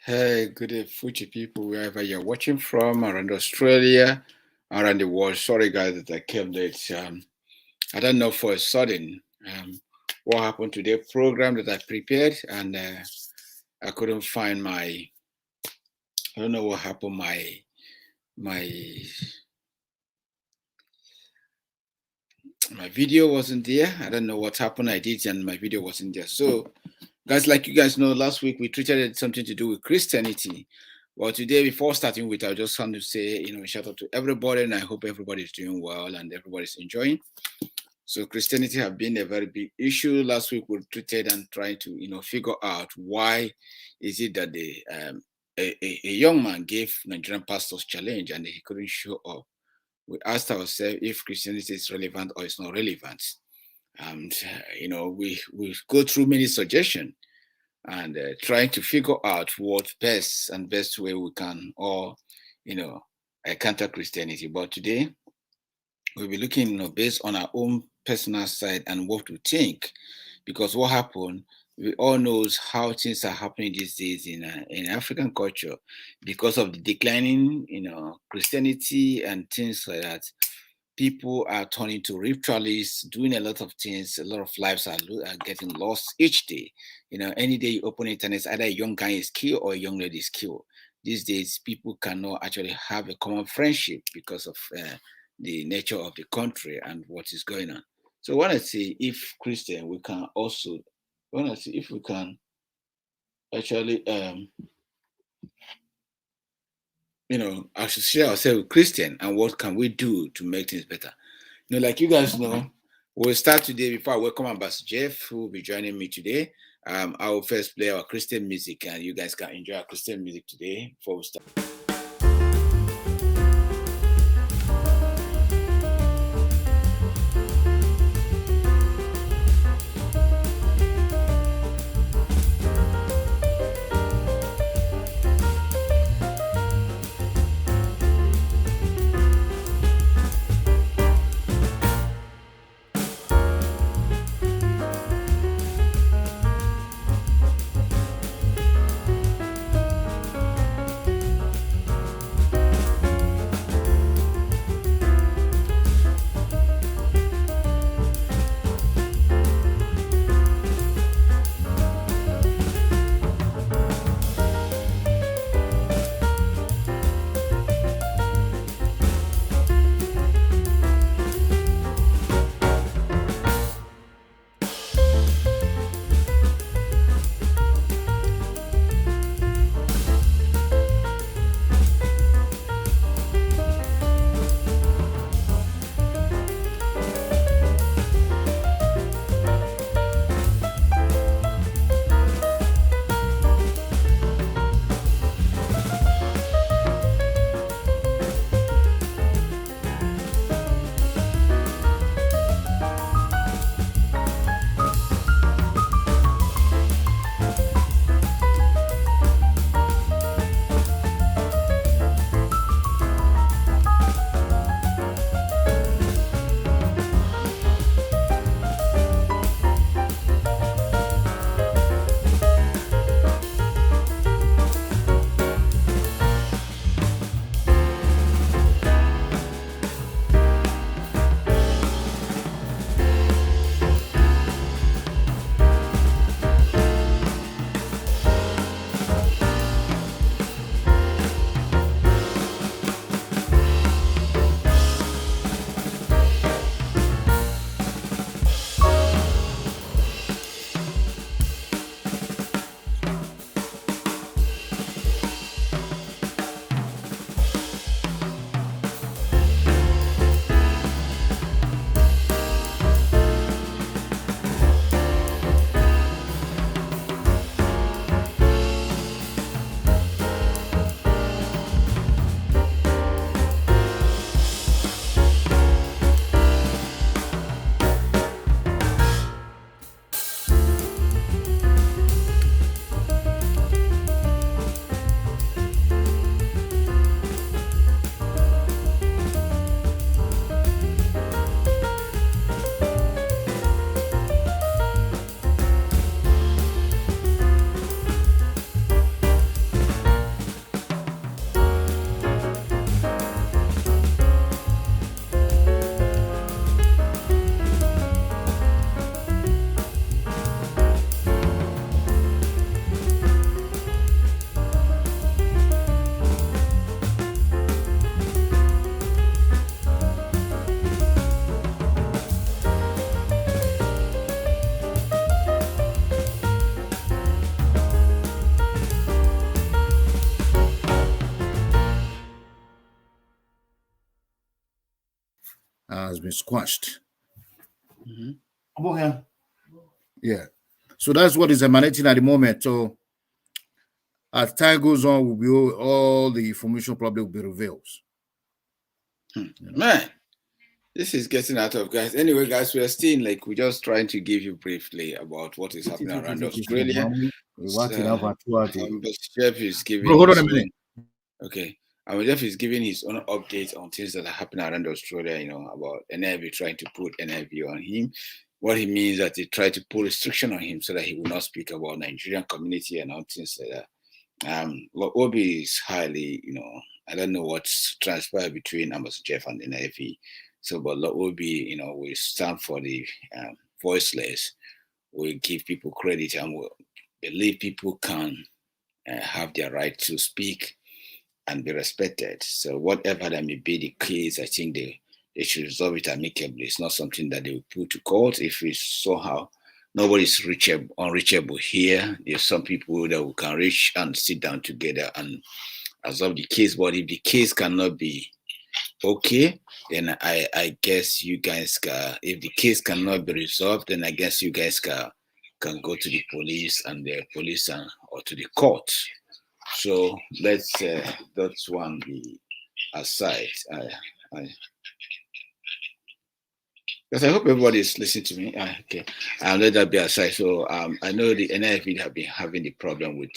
Hey, good day, Fuji people, wherever you're watching from, around Australia, around the world. Sorry, guys, that I came late. I don't know for a sudden what happened to the program that I prepared, and I couldn't find my. I don't know what happened. My video wasn't there. I don't know what happened. I did, and my video wasn't there. So, guys, like you guys know, last week we treated something to do with Christianity. Well, today, before starting with, I just want to say, shout out to everybody, and I hope everybody's doing well and everybody's enjoying. So, Christianity have been a very big issue. Last week, we treated and tried to, figure out why is it that a young man gave Nigerian pastors challenge and he couldn't show up. We asked ourselves if Christianity is relevant or it's not relevant. And, we go through many suggestions and trying to figure out what best way we can all, counter Christianity. But today we'll be looking, based on our own personal side and what we think, because what happened, we all knows how things are happening these days in African culture because of the declining, Christianity and things like that. People are turning to ritualists, doing a lot of things. A lot of lives are getting lost each day. Any day you open internet, either a young guy is killed or a young lady is killed. These days, people cannot actually have a common friendship because of the nature of the country and what is going on. So, I want to see if Christian, we can also, I want to see if we can actually, associate ourselves with Christian and what can we do to make things better. Like you guys know, we'll start today. Before I welcome Ambassador Jeff, who will be joining me today, I will first play our Christian music, and you guys can enjoy our Christian music today before we start. has been squashed. Mm-hmm. Yeah. So that's what is emanating at the moment. So as time goes on, all the information probably will be revealed. Man, this is getting out of guys. Anyway, guys, we're still we're just trying to give you briefly about what is happening around Australia. Jeff is giving hold on his a minute. Okay. Jeff is giving his own updates on things that are happening around Australia, about NIV trying to put NIV on him. What he means that they try to put restriction on him so that he will not speak about Nigerian community and all things like that. What Obi is highly, I don't know what's transpired between Amos Jeff and NIV. So, but Obi, we stand for the voiceless. We give people credit and we believe people can have their right to speak and be respected. So whatever that may be the case, I think they should resolve it amicably. It's not something that they will put to court. If it's somehow nobody's unreachable here, there's some people that we can reach and sit down together and resolve the case. But if the case cannot be okay, then I guess you guys can. If the case cannot be resolved, then I guess you guys can go to the police and the police or to the court. So let's that one be aside. Because I hope everybody is listening to me. Okay, let that be aside. So I know the NIV have been having the problem with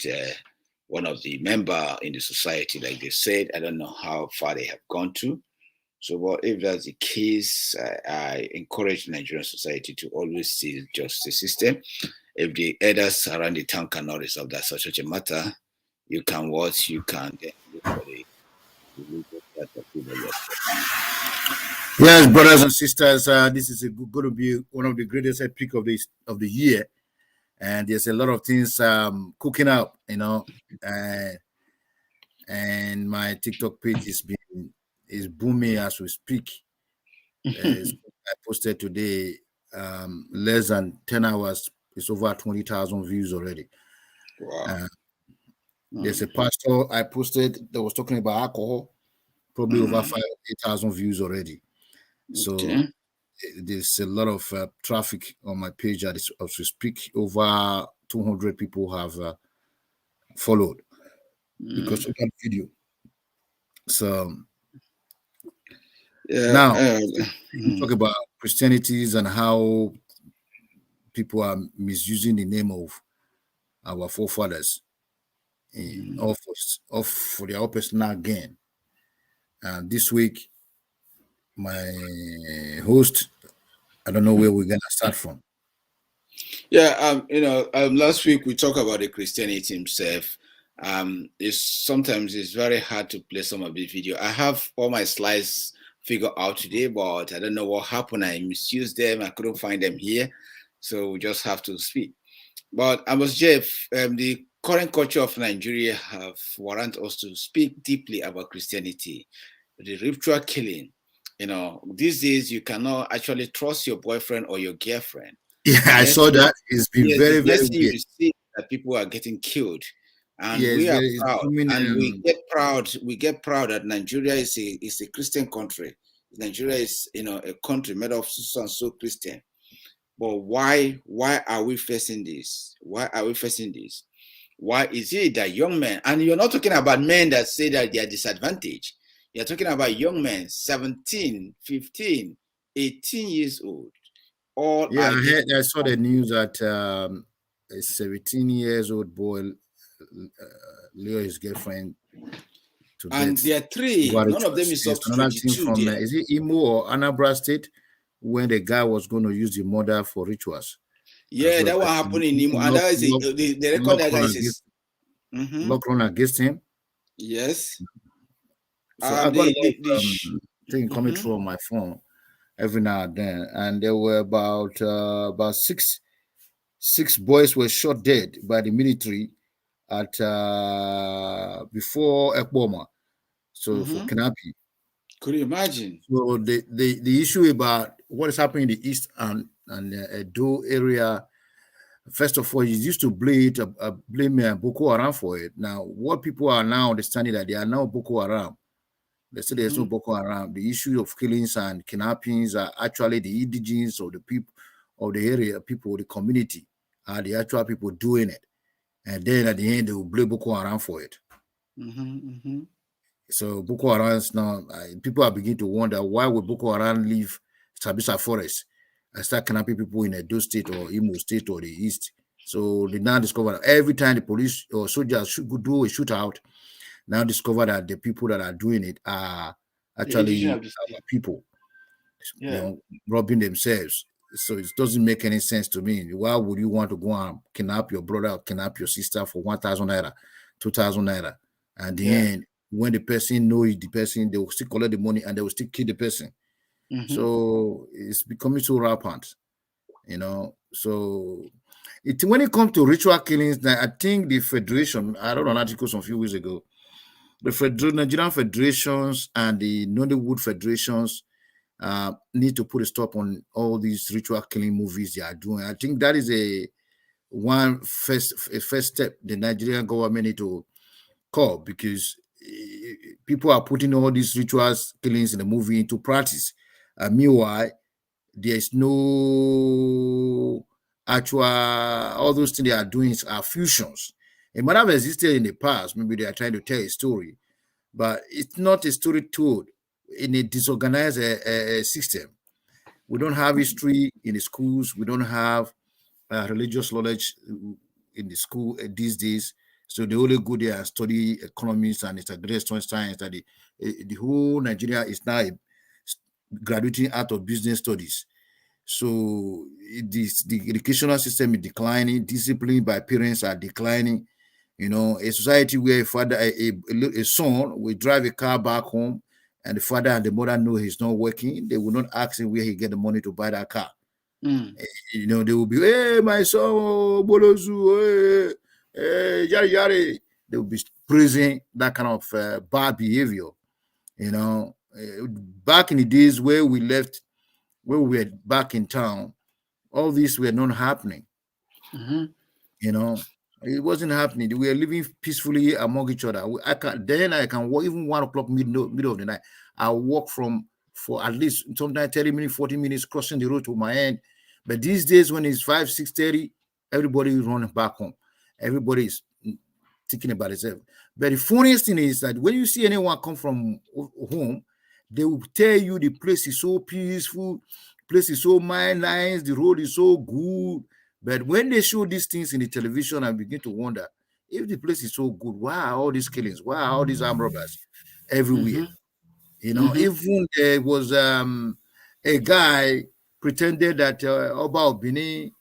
one of the member in the society, like they said. I don't know how far they have gone to. So, but if that's the case, I encourage Nigerian society to always see justice system. If the elders around the town cannot resolve that such a matter, you can watch, you can look for the Yes, brothers and sisters, this is going to be one of the greatest epic of the year, and there's a lot of things cooking up, and my TikTok page is booming as we speak. I posted today, less than 10 hours, it's over 20,000 views already. Wow. There's a pastor I posted that was talking about alcohol, probably over 8,000 views already. So there's a lot of traffic on my page as we speak. Over 200 people have followed because of that video. So now we talk about Christianities and how people are misusing the name of our forefathers for their own personal gain. This week, my host, I don't know where we're gonna start from. Yeah, last week we talked about the Christianity himself. Sometimes it's very hard to play some of the video. I have all my slides figured out today, but I don't know what happened. I misused them. I couldn't find them here, so we just have to speak. But Amos Jeff, the current culture of Nigeria have warrant us to speak deeply about Christianity, the ritual killing. These days you cannot actually trust your boyfriend or your girlfriend. Yeah, I saw that. It's been very, very weird. You see that people are getting killed, and we are proud, and we get proud. We get proud that Nigeria is a Christian country. Nigeria is a country made of so and so Christian. But why are we facing this? Why are we facing this? Why is it that young men, and you're not talking about men that say that they are disadvantaged. You're talking about young men, 17, 15, 18 years old. I saw the news that a 17 years old boy lured his girlfriend to and death. There are three. None of them is up to 22. From, is it Imo or Anambra State, when the guy was going to use the mother for rituals? Yeah, that one happened in Imo, and that is the record that is lockdown against him. Yes. So I got a lot of thing coming through on my phone every now and then, and there were about six boys were shot dead by the military at before Ekboma, so for Kinapi. Could you imagine? So the issue about what is happening in the east and Edo area, first of all, you used to blame Boko Haram for it. Now, what people are now understanding that they are now Boko Haram They say there's no Boko Haram. The issue of killings and kidnappings are actually the indigenous or the people of the area, people of the community are the actual people doing it. And then at the end, they will blame Boko Haram for it. So Boko Haram is now, people are beginning to wonder, why would Boko Haram leave Sabisa Forest and start kidnapping people in Edo State or Imo State or the East? So they now discover that every time the police or soldiers should do a shootout, now discover that the people that are doing it are actually our people, robbing themselves. So it doesn't make any sense to me. Why would you want to go and kidnap your brother or kidnap your sister for 1,000 naira, 2,000 naira? And the end, when the person knows the person, they will still collect the money and they will still kill the person. So it's becoming so rampant, So when it comes to ritual killings, I think the Federation, I wrote an article some few weeks ago, the Nigerian federations and the Nollywood federations need to put a stop on all these ritual killing movies they are doing. I think that is a first step the Nigerian government need to call, because people are putting all these rituals killings in the movie into practice. Meanwhile, there is no actual, all those things they are doing are fusions. It might have existed in the past. Maybe they are trying to tell a story, but it's not a story told in a disorganized system. We don't have history in the schools. We don't have religious knowledge in the school these days. So they only go there and study economics and international science. That the whole Nigeria is now graduating out of business studies. So the educational system is declining. Discipline by parents are declining. A society where a father, a son will drive a car back home, and the father and the mother know he's not working, they will not ask him where he get the money to buy that car. They will be, hey, my son, Bolozu, hey, yari yari. They will be praising that kind of bad behavior. Back in the days where we were back in town, all these were not happening. It wasn't happening. We were living peacefully among each other. I can walk even 1 o'clock middle of the night. I walk for at least sometimes 30 minutes, 40 minutes crossing the road to my end. But these days when it's 5, 6:30, everybody is running back home. Everybody is thinking about itself. But the funniest thing is that when you see anyone come from home, they will tell you the place is so peaceful, the place is so nice, the road is so good. But when they show these things in the television, I begin to wonder, if the place is so good, why are all these killings? Why are all these armed robbers everywhere? Even there was a guy pretended that Oba of Benin,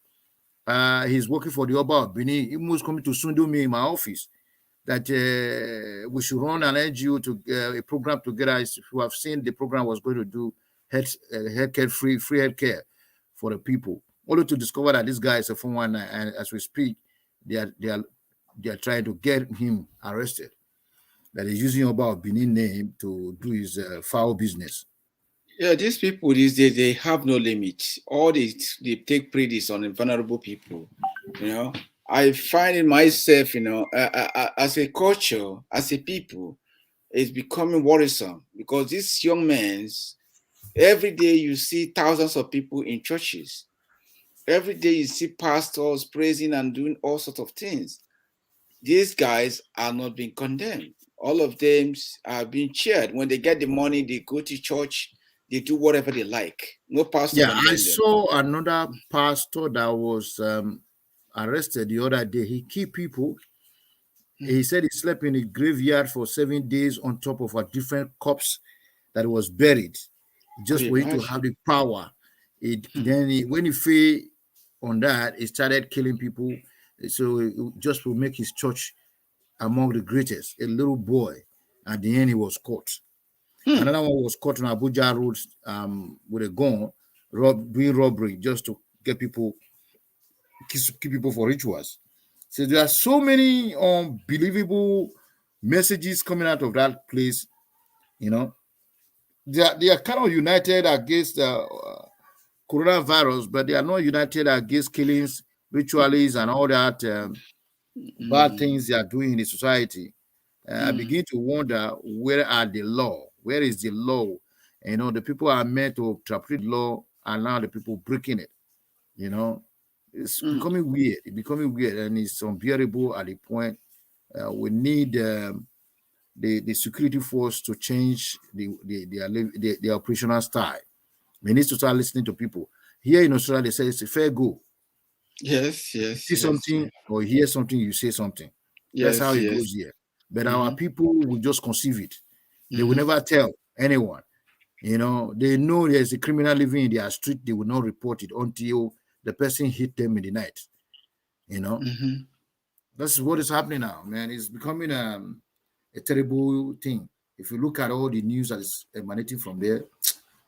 he's working for the Oba of Benin. He was coming to Sundu me in my office that we should run an NGO to a program together. If you have seen, the program was going to do healthcare free healthcare for the people. Only to discover that this guy is a 419, and as we speak, they are trying to get him arrested. That is using about Benin name to do his foul business. Yeah, these people these days, they have no limit. All they take prejudice on vulnerable people. I find it myself, as a culture, as a people, it's becoming worrisome, because these young men, every day you see thousands of people in churches. Every day you see pastors praising and doing all sorts of things. These guys are not being condemned. All of them are being cheered. When they get the money, they go to church, they do whatever they like. No pastor condemns them. I saw another pastor that was arrested the other day. He killed people. He said he slept in a graveyard for 7 days on top of a different corpse that was buried, just for him to have the power. Then when he failed on that, he started killing people. So just to make his church among the greatest. A little boy, at the end he was caught. Another one was caught on Abuja Road with a gun, doing robbery just to get people, keep people for rituals. So there are so many unbelievable messages coming out of that place. They are kind of united against coronavirus, but they are not united against killings, rituals, and all that bad things they are doing in the society. I begin to wonder, where are the law? Where is the law? The people are meant to interpret law, and now the people breaking it. It's becoming weird. It's becoming weird, and it's unbearable at the point. We need the security force to change the operational style. We need to start listening to people. Here in Australia, they say it's a fair go. Yes, You yes, see yes, something or hear something, you say something. That's how yes, it yes. goes here. But our people will just conceive it. They will Mm-hmm. never tell anyone. They know there's a criminal living in their street. They will not report it until the person hit them in the night. Mm-hmm. That's what is happening now, man. It's becoming a terrible thing. If you look at all the news that is emanating from there,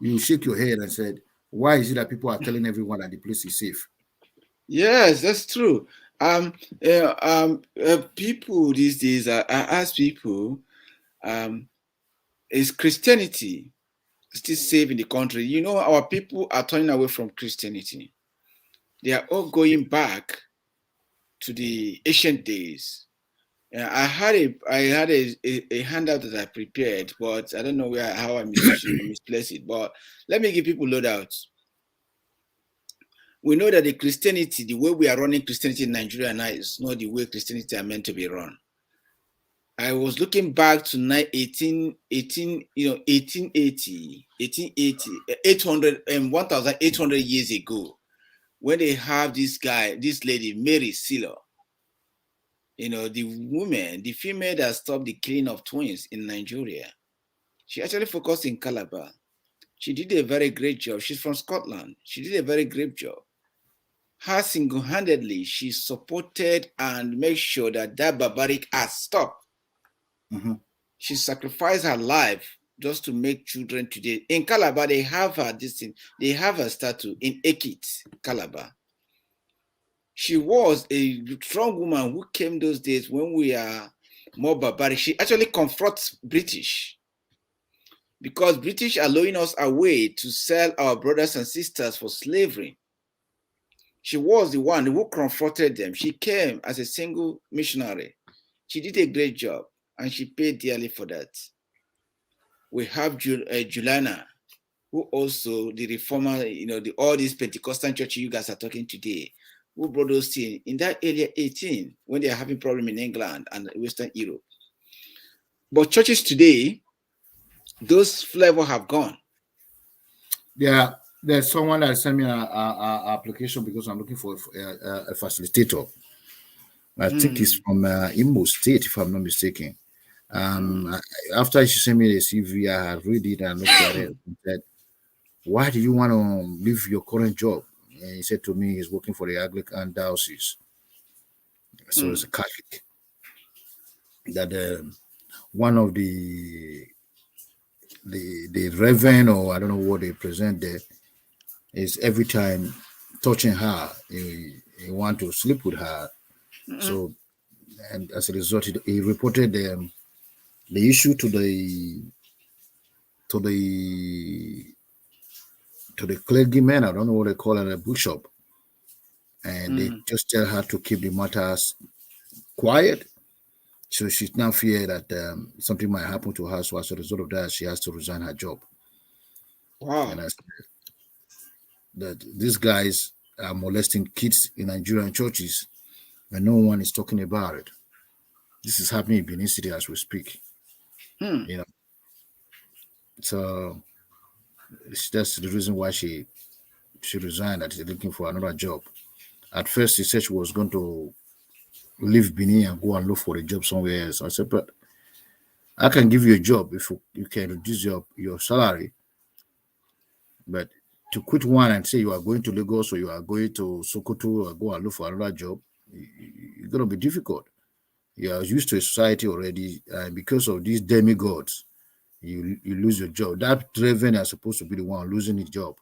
you shake your head and said, why is it that people are telling everyone that the place is safe? Yes, that's true. People these days, I ask people, is Christianity still safe in the country? Our people are turning away from Christianity. They are all going back to the ancient days. I had a handout that I prepared, but I don't know how I misplaced it. But let me give people loadouts. We know that the way we are running Christianity in Nigeria now is not the way Christianity are meant to be run. I was looking back to 1880, 800 and 1,800 years ago, when they have this lady, Mary Silo, the female that stopped the killing of twins in Nigeria. She actually focused in Calabar. She did a very great job. She's from Scotland. She did a very great job. Her single-handedly, she supported and made sure that barbaric act stopped. Mm-hmm. She sacrificed her life just to make children today. In Calabar, they have they have a statue in Ekit, Calabar. She was a strong woman who came those days when we are more barbaric. She actually confronts British because British are allowing us away to sell our brothers and sisters for slavery. She was the one who confronted them. She came as a single missionary. She did a great job, and she paid dearly for that. We have Juliana, who also the reformer, all these Pentecostal churches you guys are talking today, who brought those things in that area 18 when they are having problem in England and Western Europe. But churches today, those flavor have gone. Yeah, there's someone that sent me an application because I'm looking for a facilitator. I think it's from Imo State, if I'm not mistaken. After she sent me the CV, I had read it and looked at it and said, why do you want to leave your current job? And he said to me he's working for the Anglican diocese. So it's a Catholic. That one of the reverend, or I don't know what they present there, is every time touching her, he want to sleep with her. So, and as a result, he reported the issue to the clergyman. I don't know what they call it, a bishop, and they just tell her to keep the matters quiet. So she's now feared that something might happen to her. So as a result of that, she has to resign her job. Wow. And that these guys are molesting kids in Nigerian churches, and no one is talking about it. This is happening in Benin City as we speak. So that's the reason why she resigned. That she's looking for another job. At first, she said she was going to leave Benin and go and look for a job somewhere else. I said, but I can give you a job if you can reduce your salary. But to quit one and say you are going to Lagos or you are going to Sokoto or go and look for another job, it's going to be difficult. You are used to a society already, and because of these demigods, you lose your job. That reverend is supposed to be the one losing his job.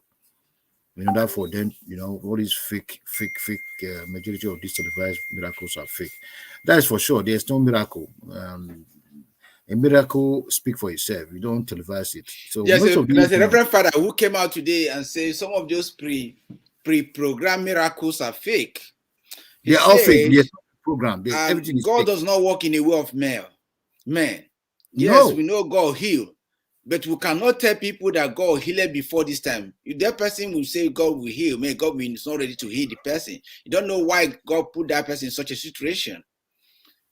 Therefore, then, all these fake majority of these televised miracles are fake. That is for sure. There's no miracle. A miracle speak for itself. You don't televise it. So there's most of these a Reverend Father who came out today and said some of those pre-programmed miracles are fake. They're all fake. There's no program. Everything is God fake. does not work in the way of men. Yes, No. we know God heal, But we cannot tell people that God healed before this time. If that person will say God will heal, may God is not ready to heal the person. You don't know why God put that person in such a situation.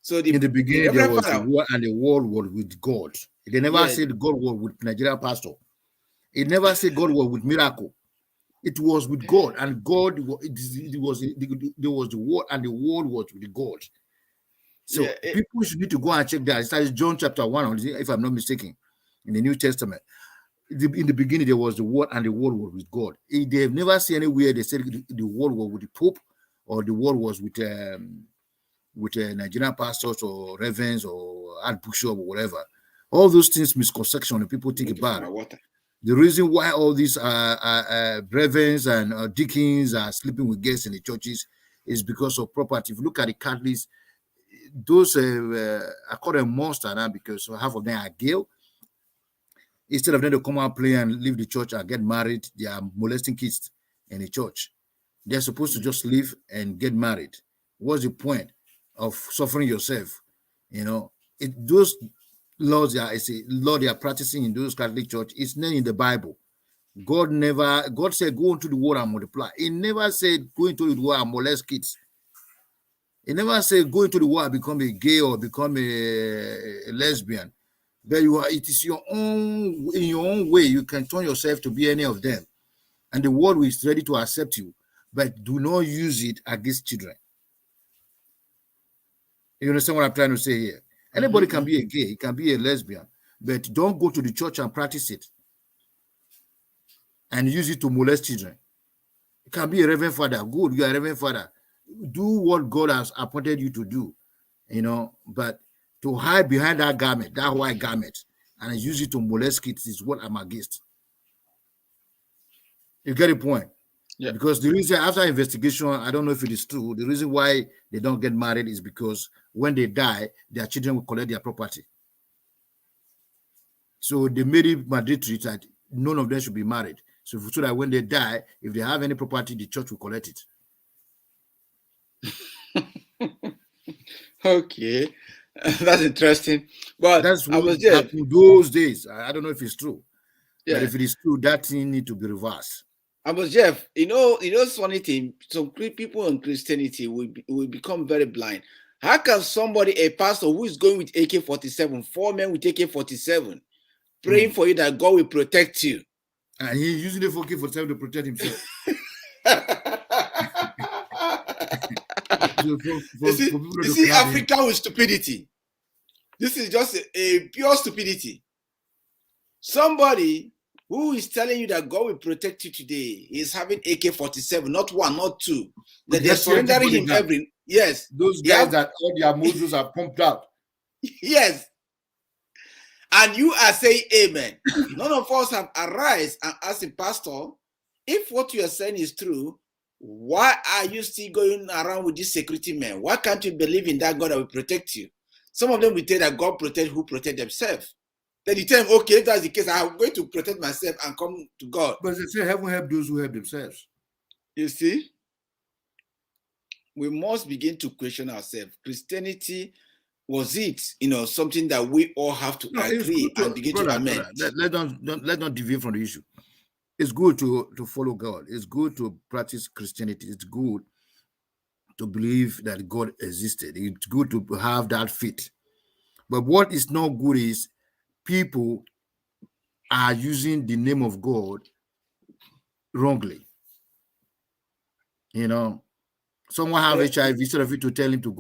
So in the the beginning, there Reverend was the Father, war, and the war was with God. They never yeah, said God was with Nigerian pastor. It never said God was with miracle. It was with God, and God it was there was the word, and the word was with God. So yeah, people should need to go and check that. It's John chapter 1, if I'm not mistaken, in the New Testament. In the beginning, there was the word, and the word was with God. They've never seen anywhere they said the word was with the Pope, or the word was with Nigerian pastors or reverends or archbishop or whatever. All those things misconception, and people think looking for about my it. water. The reason why all these reverends and deacons are sleeping with guests in the churches is because of property. If you look at the Catholics, those I call them monster now because half of them are gay. Instead of them to come out play and leave the church and get married, they are molesting kids in the church. They're supposed to just live and get married. What's the point of suffering yourself? You know, those laws are it's a law they are practicing in those Catholic church. It's not in the Bible. God said, go into the world and multiply. He never said, go into the world and molest kids. He never said, go into the world and become a gay or become a lesbian. But it is your own, in your own way, you can turn yourself to be any of them. And the world is ready to accept you, but do not use it against children. You understand what I'm trying to say here? Anybody can be a gay, can be a lesbian, but don't go to the church and practice it and use it to molest children. You can be a reverend father. Good, you are a reverend father. Do what God has appointed you to do, but to hide behind that garment, that white garment, and use it to molest kids is what I'm against. You get the point? Yeah. Because the reason, after investigation, I don't know if it is true, the reason why they don't get married is because when they die, their children will collect their property. So they made it mandatory that none of them should be married. So that when they die, if they have any property, the church will collect it. Okay. That's interesting. But That's I what was there. happened those days. I don't know if it's true. But Yeah. if it is true, that thing need to be reversed. I was Jeff. Funny thing. Some people in Christianity will become very blind. How can somebody, a pastor who is going with AK-47, 4 men with AK-47, praying for you that God will protect you? And he's using the AK-47 to protect himself. So You for people you to see grab him. Africa with stupidity. This is just a pure stupidity. Somebody who is telling you that God will protect you today is having AK-47, not one, not two. That they're Just see surrendering everybody him down. every yes. Those guys that all their modules are pumped out. Yes. And you are saying amen. None of us have arise and asked the pastor, if what you are saying is true, why are you still going around with these security men? Why can't you believe in that God that will protect you? Some of them will tell that God protect who protect themselves. Then you tell them, okay, if that's the case, I'm going to protect myself and come to God. But they say heaven help those who help themselves. You see? We must begin to question ourselves. Christianity, was it, something that we all have to agree and begin to amend? Let's not deviate from the issue. It's good to follow God. It's good to practice Christianity. It's good to believe that God existed. It's good to have that faith. But what is not good is people are using the name of God wrongly. Someone have HIV, instead of you to tell him to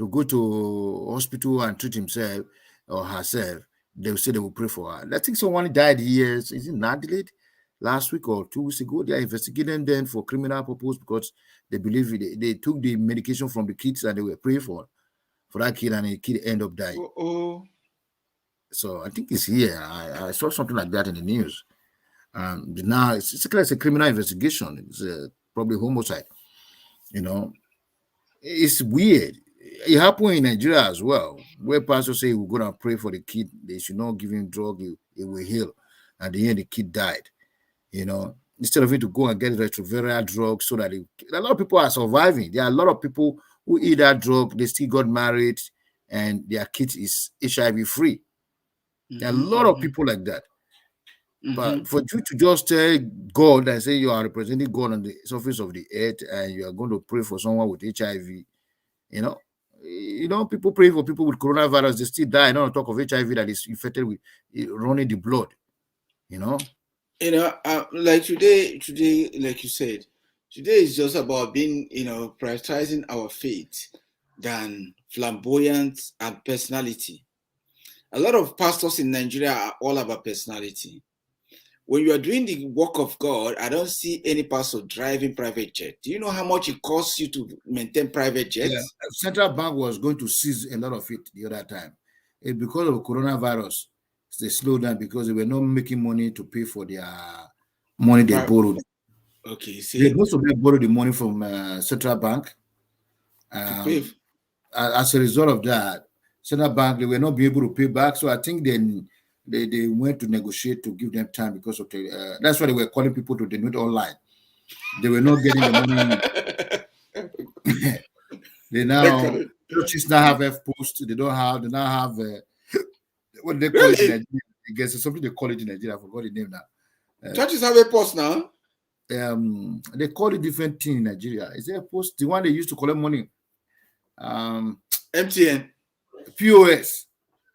go to hospital and treat himself or herself, they will say they will pray for her. I think someone died here. Is it not delayed? Last week or 2 weeks ago, they are investigating them for criminal purpose because they believe they took the medication from the kids and they were praying for that kid, and the kid ended up dying. So I think it's here. I saw something like that in the news. Now it's a criminal investigation. It's probably homicide. It's weird. It happened in Nigeria as well, where pastors say we're going to pray for the kid. They should not give him drug. It will heal. And the end, the kid died. Instead of him to go and get retroviral drugs, so that a lot of people are surviving. There are a lot of people who eat that drug. They still got married, and their kid is HIV free. There are a lot of people like that. But for you to just tell God and say you are representing God on the surface of the earth and you are going to pray for someone with HIV, people pray for people with coronavirus, they still die. Not on talk of HIV that is infected with running the blood. Like today, like you said, today is just about being, prioritizing our faith than flamboyance and personality. A lot of pastors in Nigeria are all about personality. When you are doing the work of God, I don't see any pastor driving private jet. Do you know how much it costs you to maintain private jets? Yeah, Central Bank was going to seize a lot of it the other time. Because of coronavirus, they slowed down because they were not making money to pay for their money they borrowed. Okay, see, most of them borrowed the money from Central Bank. As a result of that, Central Bank, they were not be able to pay back. So I think then they went to negotiate to give them time because of that's why they were calling people to donate online. They were not getting the money. They now churches now have F-Post. They now have what do they call it in Nigeria? I guess it's something they call it in Nigeria. I forgot the name now. Churches have a post now. They call it different thing in Nigeria. Is there a post? The one they used to collect money. MTN. POS.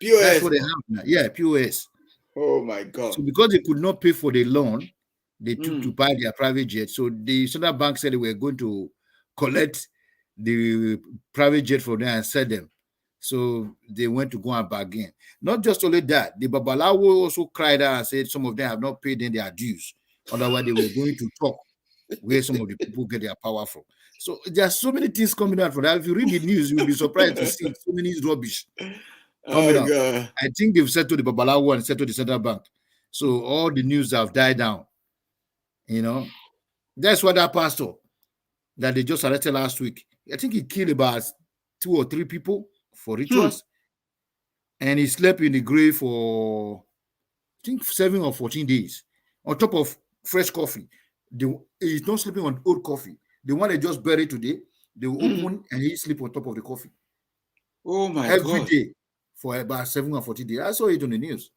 POS. That's what they have now. Yeah, POS. Oh my God. So because they could not pay for the loan, they took to buy their private jet. So the Central Bank said they were going to collect the private jet from them and sell them. So they went to go and bargain. Not just only that, the Babalawo also cried out and said some of them have not paid in their dues. Otherwise, they were going to talk where some of the people get their power from. So there are so many things coming out for that. If you read the news, you'll be surprised to see so many rubbish coming out. God. I think they've said to the Babalawo and said to the Central Bank. So all the news have died down. That's what that pastor that they just arrested last week, I think he killed about 2 or 3 people for rituals. And he slept in the grave for, I think, 7 or 14 days on top of fresh coffee. He's not sleeping on old coffee. The one they just buried today, they will open and he sleep on top of the coffee. Oh my God. Every day for about 7 or 14 days. I saw it on the news,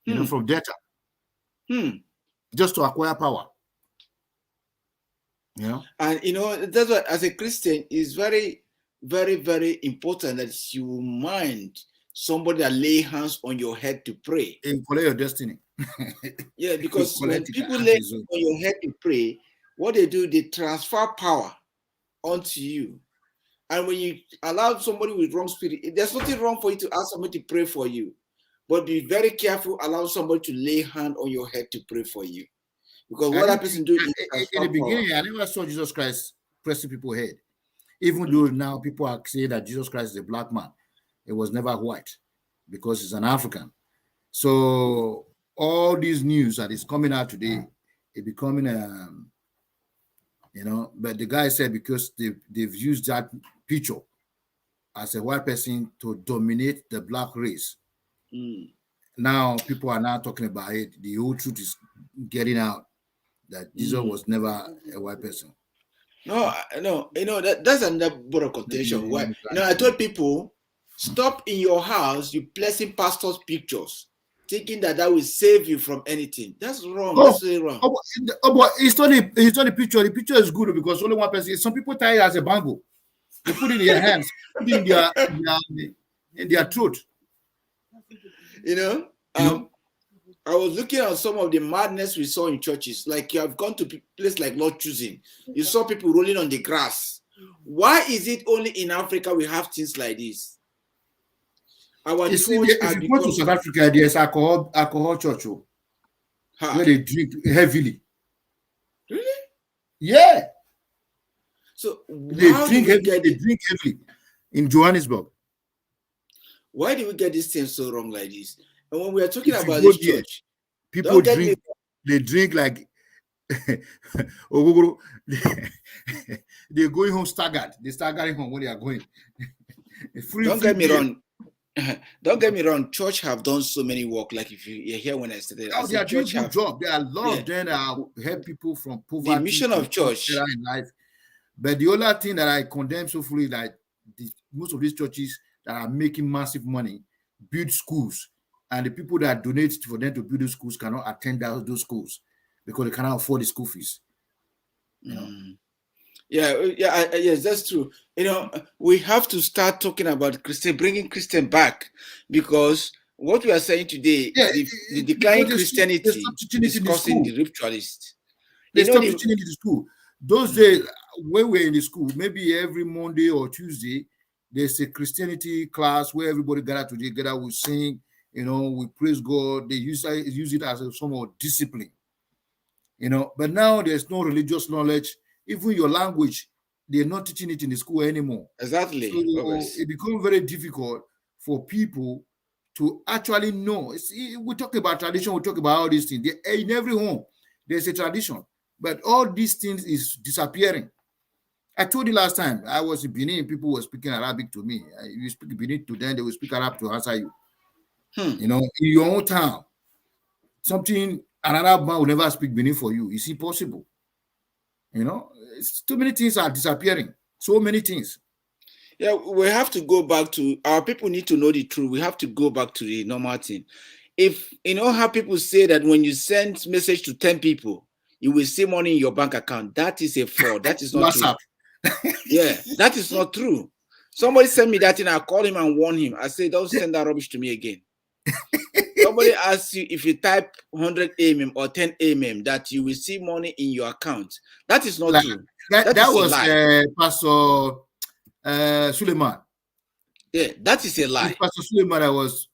from data. Just to acquire power. And that's why as a Christian, it's very, very, very important that you mind somebody that lay hands on your head to pray. And collect your destiny. Yeah, because when people lay hands on your head to pray, what they do, they transfer power onto you. And when you allow somebody with wrong spirit, there's nothing wrong for you to ask somebody to pray for you. But be very careful, allow somebody to lay hand on your head to pray for you. Because what that person do is in the beginning, I never saw Jesus Christ pressing people's head. Even though now people are saying that Jesus Christ is a black man, it was never white because he's an African. So all these news that is coming out today, it becoming but the guy said because they've used that picture as a white person to dominate the black race. Now people are now talking about it. The whole truth is getting out that Jesus was never a white person. No, that's another border contention. Why? I told people, stop in your house, you placing pastors' pictures, thinking that will save you from anything. That's wrong. That's really wrong. But it's not the picture. The picture is good because only one person. Some people tie it as a bangle. They put it in their hands, put it in their throat. I was looking at some of the madness we saw in churches. Like you have gone to a place like Lord Choosing. You saw people rolling on the grass. Why is it only in Africa we have things like this? If you go to South Africa, there's alcohol church where they drink heavily. Really? Yeah. So they drink heavily in Johannesburg. Why do we get these things so wrong like this? And when we are talking about this church, people drink. They drink like they're going home staggered. They're staggering home when they are going. Don't get me wrong. Don't get me wrong. Church have done so many work. Like if you're here when I started, they are doing a good job. There are a lot of them that help people from poverty. The mission of church in life. But the other thing that I condemn so fully, that most of these churches that are making massive money build schools and the people that donate for them to build those schools cannot attend those schools because they cannot afford the school fees. Yes, that's true. We have to start talking about bringing Christian back, because what we are saying today, the declining Christianity is causing the ritualist. They stop teaching it in the school. Those days, when we're in the school, maybe every Monday or Tuesday, there's a Christianity class where everybody together, we sing, we praise God. They use it as a form of discipline, But now there's no religious knowledge. Even your language, they're not teaching it in the school anymore. Exactly. So it becomes very difficult for people to actually know. We talk about tradition, we talk about all these things. In every home, there's a tradition. But all these things is disappearing. I told you last time, I was in Benin, people were speaking Arabic to me. You speak Benin to them, they will speak Arabic to answer you. In your own town, an Arab man will never speak Benin for you. It's impossible. Too many things are disappearing. So many things. Yeah, we have to go back to, our people need to know the truth. We have to go back to the normal thing. If how people say that when you send message to 10 people, you will see money in your bank account, that is a fraud. That is not true. Yeah, that is not true. Somebody sent me that, and I called him and warned him. I said, don't send that rubbish to me again. Somebody asks you, if you type 100 or 10 that you will see money in your account. That is not true. That was Pastor Suleiman. Yeah, that is a lie. Pastor Suleiman, I was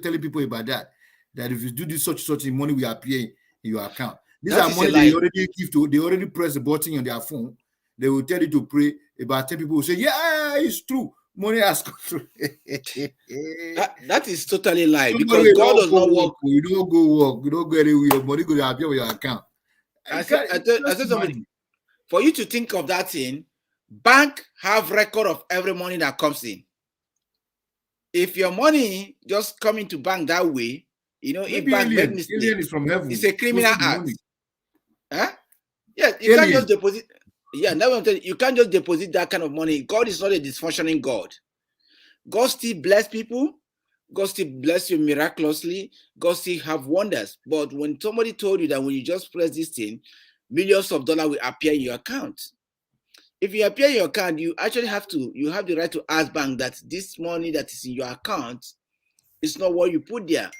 telling people about that if you do this such money will appear in your account. These are money they already give to. They already press the button on their phone. They will tell you to pray. About 10 people will say, yeah, it's true. Money has come through. that is totally lie, because God does not work. You don't go work. You don't go anywhere. Your money will appear on your account. I said something. For you to think of that thing, bank have record of every money that comes in. If your money just come into bank that way, if bank make mistake, is from heaven. It's a criminal act. Huh? Yeah, you can't just deposit. Yeah, now I'm telling you, you can't just deposit that kind of money. God is not a dysfunctioning God. God still bless people. God still bless you miraculously. God still have wonders. But when somebody told you that when you just press this thing, millions of dollars will appear in your account. If you appear in your account, you actually have the right to ask bank that this money that is in your account is not what you put there,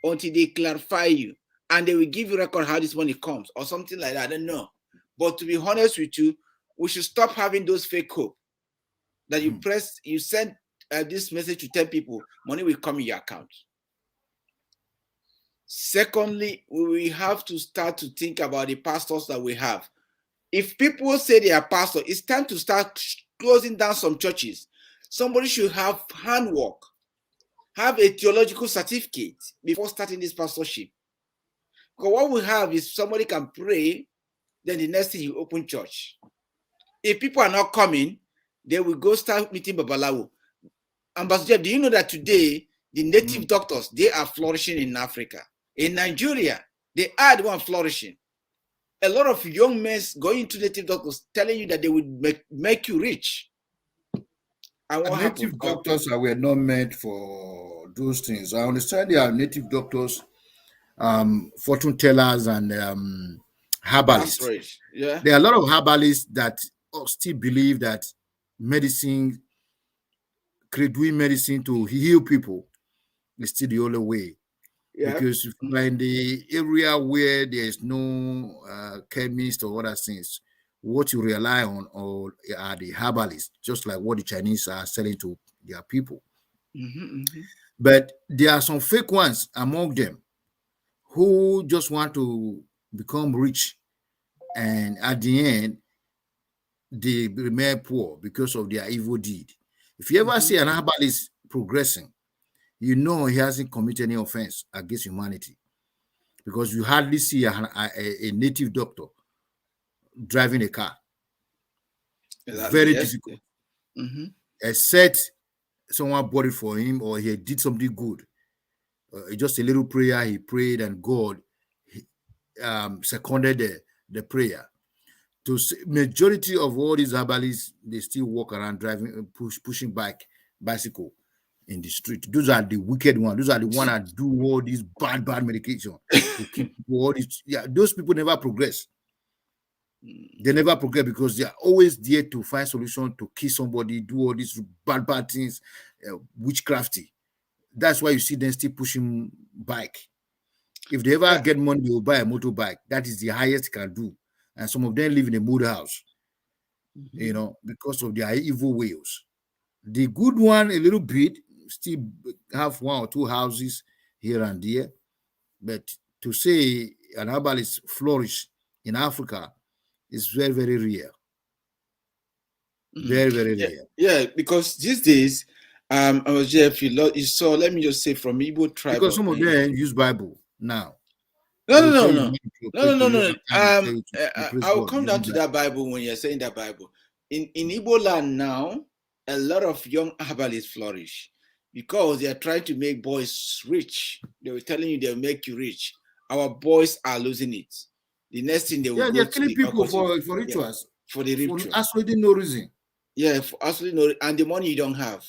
until they clarify you, and they will give you record how this money comes or something like that. I don't know. But to be honest with you, we should stop having those fake hope that you send this message to 10 people, money will come in your account. Secondly, we have to start to think about the pastors that we have. If people say they are pastor, it's time to start closing down some churches. Somebody should have handwork, have a theological certificate before starting this pastorship. Because what we have is somebody can pray, then the next thing you open church. If people are not coming, they will go start meeting Babalawo. Ambassador, do you know that today the native doctors, they are flourishing in Africa? In Nigeria, they are the one flourishing. A lot of young men going to native doctors telling you that they will make you rich. And what native doctors were not meant for those things. I understand there are native doctors, fortune tellers, and herbalists. Right. Yeah. There are a lot of herbalists that still believe that medicine, doing medicine to heal people, is still the only way. Yeah. Because if you are in the area where there is no chemist or other things, what you rely on are the herbalists, just like what the Chinese are selling to their people. But there are some fake ones among them who just want to become rich, and at the end, they remain poor because of their evil deed. If you ever see an herbalist progressing, you know he hasn't committed any offense against humanity, because you hardly see a native doctor driving a car. Very difficult. Except someone bought it for him, or he did something good. Just a little prayer he prayed, and God seconded the prayer. To majority of all these herbalists, they still walk around driving, pushing bicycle, in the street. Those are the wicked ones. Those are the ones that do all these bad medication to keep people, all these. Yeah, those people never progress. They never progress because they are always there to find solution to kill somebody, do all these bad things, witchcrafty. That's why you see them still pushing bike. If they ever get money, they will buy a motorbike. That is the highest they can do. And some of them live in a mood house, because of their evil ways. The good one, a little bit, still have one or two houses here and there. But to say an herbalist flourish in Africa is very, very rare. Very, very rare. Yeah, because these days, I was there. If you saw, let me just say, from Igbo tribe. Because some of them use Bible now. No. I'll come down to that Bible when you're saying that Bible. In Igbo land now, a lot of young herbalists flourish because they are trying to make boys rich. They were telling you they'll make you rich. Our boys are losing it. The next thing they will they're killing people for rituals. For the ritual. For absolutely no reason. Yeah, for absolutely no, and the money you don't have.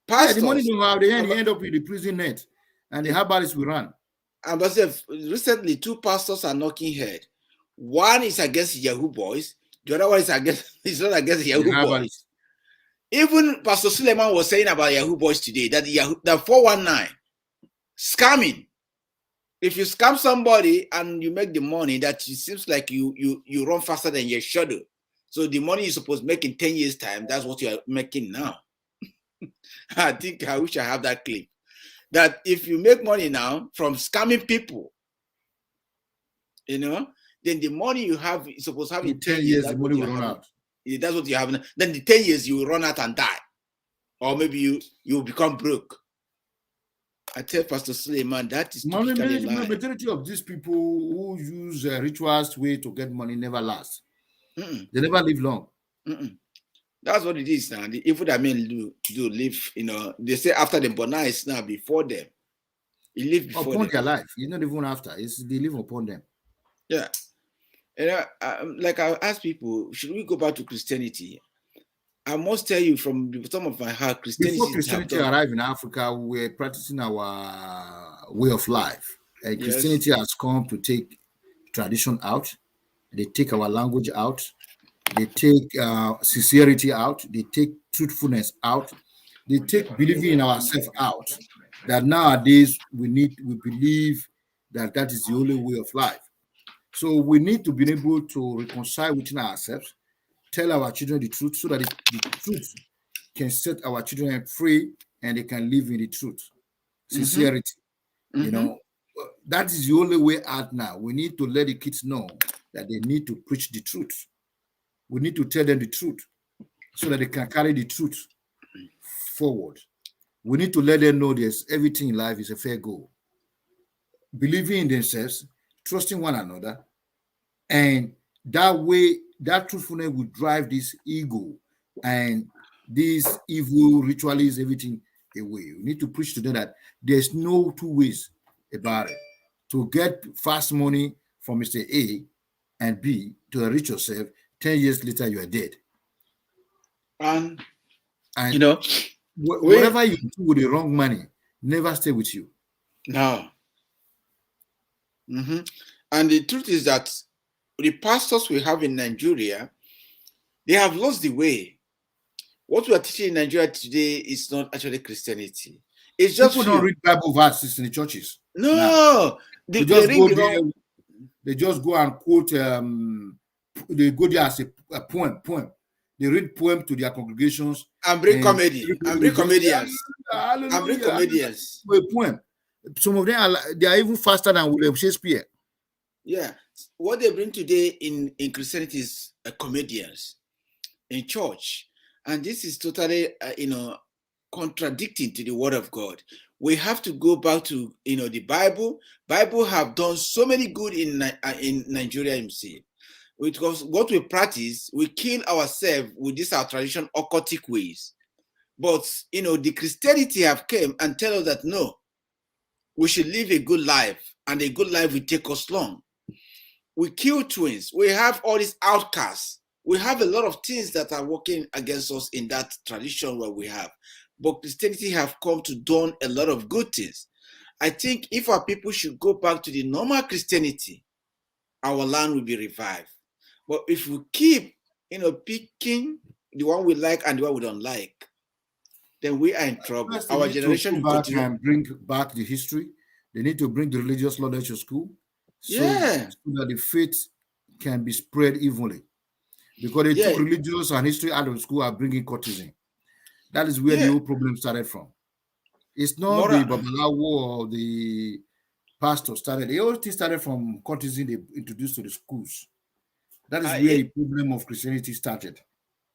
Pastors, the money you don't have, they end up with the prison net, and the herbalists will run. And but recently, 2 pastors are knocking head. One is against Yahoo boys. The other one is not against Yahoo boys. Even Pastor Suleiman was saying about Yahoo boys today that the 419 scamming. If you scam somebody and you make the money, that it seems like you run faster than your schedule. So the money you're supposed to make in 10 years' time, that's what you're making now. I wish I have that clip. That if you make money now from scamming people, then the money you have, you're supposed to have in 10 years, the money will run out. That's what you have. Then the 10 years, you will run out and die. Or maybe you will become broke. I tell Pastor Suleiman, that is typically a lie. The majority of these people who use rituals way to get money never last. They never live long. That's what it is now. The evil that men do live, they say after them, but now it's now before them. You live before upon their life. It's not even after. They live upon them. Yeah. Like I ask people, should we go back to Christianity? I must tell you from the bottom of my heart, before Christianity arrived in Africa, we were practicing our way of life. And Christianity has come to take tradition out. They take our language out. They take sincerity out. They take truthfulness out. They take believing in ourselves out. That nowadays we believe that is the only way of life. So we need to be able to reconcile within ourselves, tell our children the truth, so that the truth can set our children free and they can live in the truth. Sincerity. That is the only way out now. We need to let the kids know that they need to preach the truth. We need to tell them the truth so that they can carry the truth forward. We need to let them know there's everything in life is a fair goal. Believing in themselves, trusting one another, and that way, that truthfulness will drive this ego and these evil rituals, everything away. We need to preach to them that there's no 2 ways about it. To get fast money from Mr. A and B to enrich yourself, 10 years later you are dead. And whatever you do with the wrong money never stay with you. No. And the truth is that the pastors we have in Nigeria, they have lost the way. What we are teaching in Nigeria today is not actually Christianity. It's just people don't read Bible verses in the churches. No, they just go and quote. They go there as a poem. They read poem to their congregations and bring comedy and bring comedians and bring comedians. A poem. Some of them they are even faster than William Shakespeare. Yeah, what they bring today in Christianity is comedians in church, and this is totally contradicting to the Word of God. We have to go back to the Bible. Bible have done so many good in Nigeria, MC. Because what we practice, we kill ourselves with this our tradition occultic ways. But the Christianity have came and tell us that no, we should live a good life, and a good life will take us long. We kill twins. We have all these outcasts. We have a lot of things that are working against us in that tradition where we have. but Christianity have come to do a lot of good things. I think if our people should go back to the normal Christianity, our land will be revived. But if we keep, picking the one we like and the one we don't like, then we are in trouble. First, Our generation will continue. And bring back the history. They need to bring the religious knowledge to school, so that the faith can be spread evenly. Because they took religious and history out of school and bringing courtesan. That is where the whole problem started from. It's not the Babalawo or the pastor started. The whole thing started from courtesan they introduced to the schools. That is where the problem of Christianity started.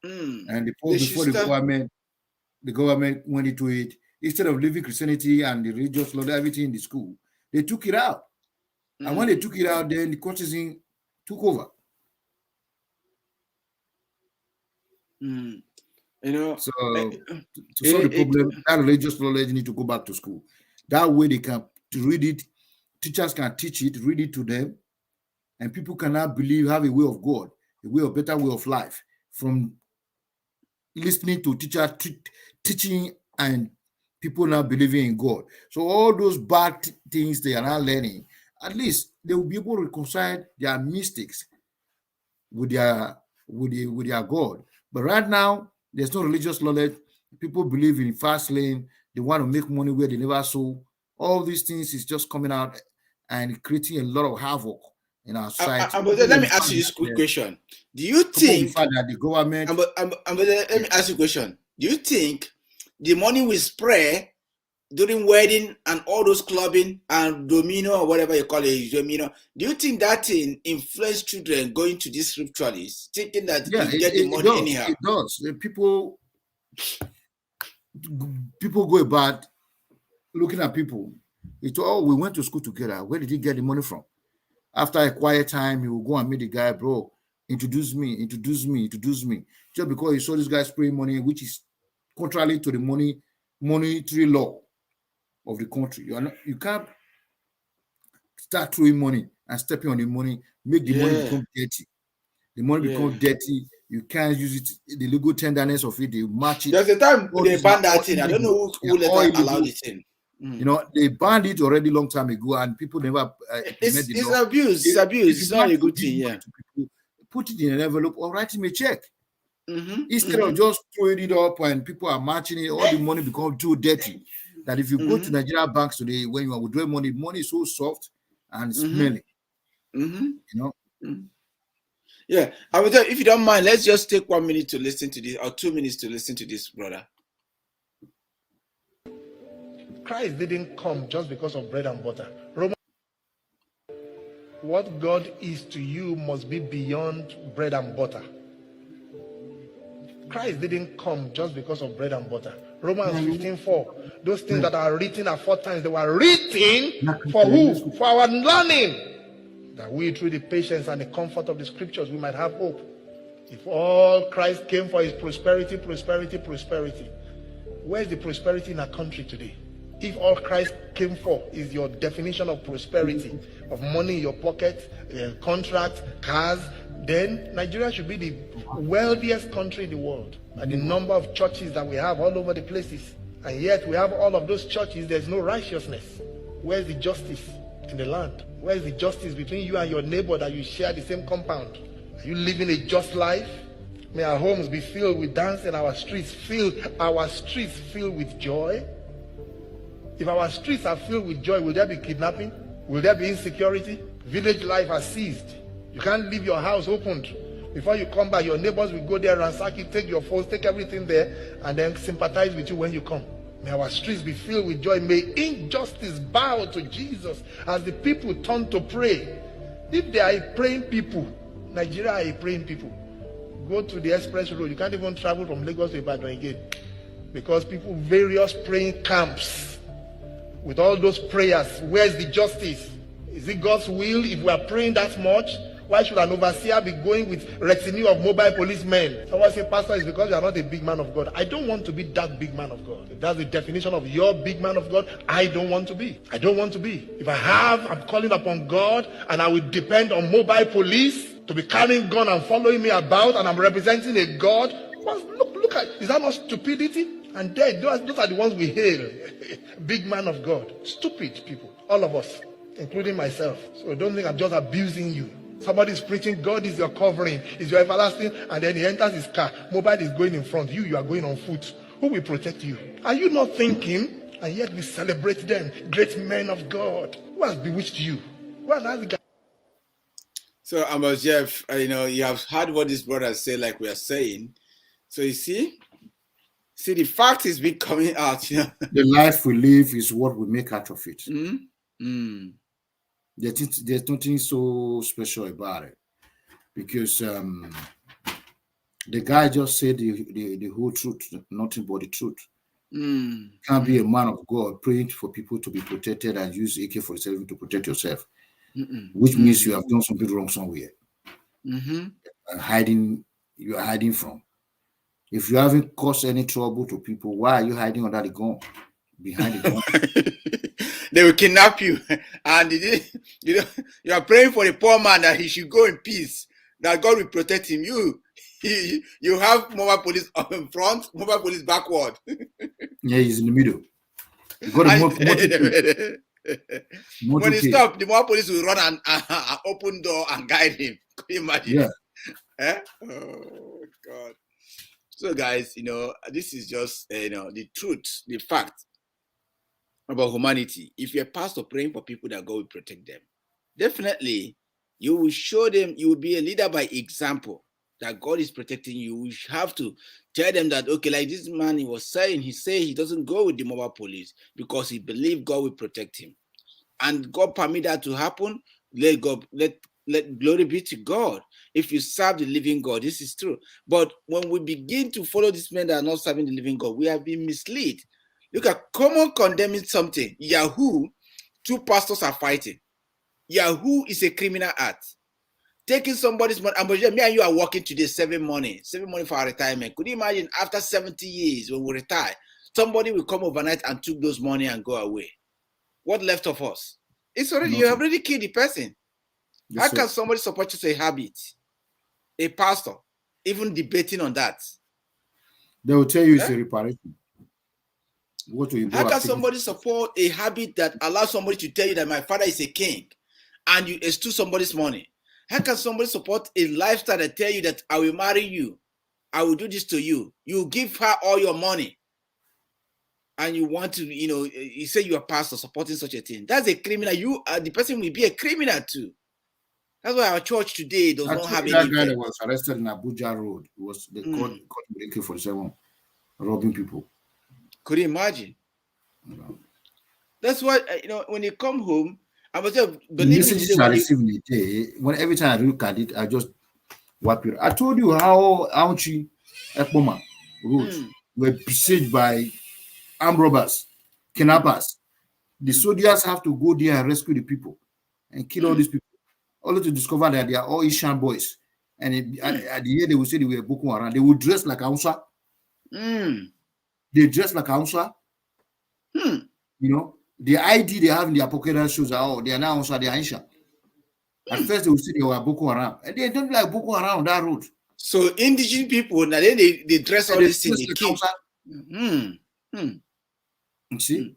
And before the government went into it, instead of leaving Christianity and the religious law, everything in the school, they took it out. And when they took it out, then the courtesan took over. So to solve the problem, that religious knowledge need to go back to school. That way they can read it, teachers can teach it, read it to them, and people can now believe, have a way of God, a better way of life from listening to teacher teaching and people now believing in God. So all those bad things they are now learning, at least they will be able to reconcile their mistakes with their God. But right now, there's no religious knowledge. People believe in fast lane. They want to make money where they never saw. All these things is just coming out and creating a lot of havoc in our society. But let me ask you this quick question. Do you think that the government... let me ask you a question. Do you think the money we spray during wedding and all those clubbing and domino or whatever you call it, domino, do you think that thing influence children going to these ritualists, thinking that you get the money anyhow? It does. People go about looking at people. We went to school together. Where did he get the money from? After a quiet time, he will go and meet the guy, bro. Introduce me. Just because he saw this guy spraying money, which is contrary to the monetary law of the country. You can't start throwing money and stepping on the money, make the money become dirty. The money becomes dirty. You can't use it. The legal tenderness of it, they match it. There's a time they banned that thing. I don't know who let them allow this thing. They banned it already long time ago, and people never. It's abuse. It's abuse. It's not a good thing. Yeah. Put it in an envelope or write him a check. Instead of just throwing it up and people are matching it, all the money becomes too dirty. That if you go to Nigeria banks today, when you are withdrawing money is so soft and smelly. Yeah, I will tell you, if you don't mind, let's just take 1 minute to listen to this, or 2 minutes to listen to this, brother. Christ didn't come just because of bread and butter. What God is to you must be beyond bread and butter. Christ didn't come just because of bread and butter. Romans 15:4. Those things that are written at 4 times, they were written for who? For our learning. That we, through the patience and the comfort of the scriptures, we might have hope. If all Christ came for is prosperity, where's the prosperity in our country today? If all Christ came for is your definition of prosperity, of money in your pocket, contracts, cars, then Nigeria should be the wealthiest country in the world. And the number of churches that we have all over the places. And yet we have all of those churches, there's no righteousness. Where's the justice in the land? Where's the justice between you and your neighbor that you share the same compound? Are you living a just life? May our homes be filled with dancing, our streets filled with joy. If our streets are filled with joy, will there be kidnapping? Will there be insecurity? Village life has ceased. You can't leave your house opened. Before you come back, your neighbors will go there, ransack you, take your phones, take everything there, and then sympathize with you when you come. May our streets be filled with joy. May injustice bow to Jesus as the people turn to pray. If they are a praying people, Nigeria are a praying people. Go to the express road. You can't even travel from Lagos to Ibadan again. Because people, various praying camps, with all those prayers, where's the justice? Is it God's will if we are praying that much? Why should an overseer be going with retinue of mobile policemen? Someone say, Pastor, it's because you are not a big man of God. I don't want to be that big man of God. If that's the definition of your big man of God, I don't want to be. I don't want to be. If I'm calling upon God and I will depend on mobile police to be carrying gun and following me about and I'm representing a God. Look at, is that not stupidity? And then those are the ones we hail. Big man of God. Stupid people. All of us, including myself. So don't think I'm just abusing you. Somebody's preaching, God is your covering, is your everlasting, and then he enters his car. Mobile is going in front. You are going on foot. Who will protect you? Are you not thinking? And yet we celebrate them, great men of God. Who has bewitched you? Who has the guy? So, Jeff, you have heard what this brother say, like we are saying. So you see, the fact is been coming out. The life we live is what we make out of it. Mm-hmm. There's nothing so special about it, because the guy just said the whole truth, nothing but the truth. Can't be a man of God praying for people to be protected and use AK-47 to protect yourself, which means you have done something wrong somewhere. You are hiding from. If you haven't caused any trouble to people, why are you hiding under the gun? Behind the gun? They will kidnap you, and you are praying for the poor man that he should go in peace, that God will protect him. You have mobile police in front, mobile police backward. Yeah, he's in the middle. You got when he stops, the mobile police will run and open door and guide him. Can you imagine? Yeah. Oh God. So guys, this is just the truth, the fact about humanity. If you're a pastor praying for people, that God will protect them, definitely you will show them. You will be a leader by example, that God is protecting you. You have to tell them that, okay, like this man, he was saying, he said he doesn't go with the mobile police because he believed God will protect him, and God permit that to happen. Let glory be to God. If you serve the living God, this is true. But when we begin to follow these men that are not serving the living God, we have been misled. Look at common condemning something. Yahoo, two pastors are fighting. Yahoo is a criminal act. Taking somebody's money. Me and you are working today, 7 money for our retirement. Could you imagine after 70 years when we retire, somebody will come overnight and took those money and go away? What left of us? It's already, you have already killed the person. How can somebody support you to a habit? A pastor, even debating on that. They will tell you it's a reparation. How can somebody support a habit that allows somebody to tell you that my father is a king and you steal somebody's money? How can somebody support a lifestyle that tell you that I will marry you, I will do this to you, you give her all your money, and you want to, you say you're a pastor supporting such a thing? That's a criminal. You are the person will be a criminal too. That's why our church today does not have any. That guy that was arrested in Abuja Road was the caught with AK-47 robbing people. Could you imagine? That's why when you come home, I must say, the messages I receive in a day, when every time I look at it, I just wipe it. I told you how Auchi Ekpoma Road were besieged by armed robbers, kidnappers. The soldiers have to go there and rescue the people and kill all these people, only to discover that they are all Ishan boys. And at the end, they will say they were Boko Haram. They will dress like Hausa. They dress like Hausa. The ID they have in their pocket that shows that they are now Hausa, they are Ishan. At first, they will say they were Boko Haram. And they don't like Boko Haram on that road. So indigenous people, now they dress all this in the kill. See?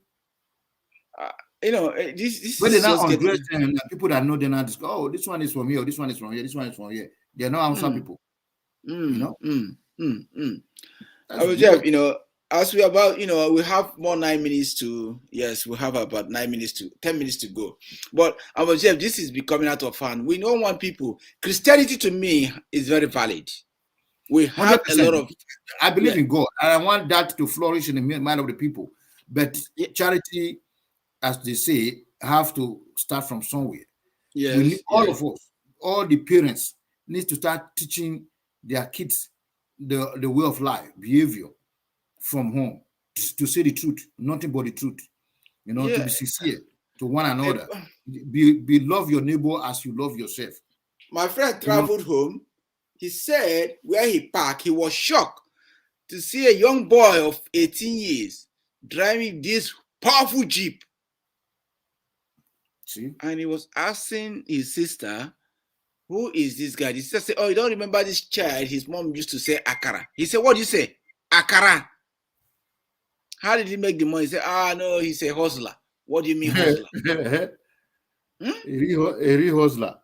This when they now undress them, people that know they're not, this one is from here, this one is from here, this one is from here. They're not Hausa people. Jeff, as we about, we have more 9 minutes to, we have about 9 minutes to 10 minutes to go. But Jeff, this is becoming out of hand. We don't want people. Christianity to me is very valid. We have 100%. A lot of. I believe in God, and I want that to flourish in the mind of the people. But charity, as they say, have to start from somewhere. Yes, all of us, all the parents, need to start teaching their kids the way of life, behavior from home, to say the truth, nothing but the truth. To be sincere to one another. Be love your neighbor as you love yourself. My friend traveled home. He said where he parked, he was shocked to see a young boy of 18 years driving this powerful Jeep. See? And he was asking his sister, who is this guy? The sister said, you don't remember this child? His mom used to say Akara. He said, what do you say? Akara. How did he make the money? He said, no, he's a hustler. What do you mean hustler? A real hustler.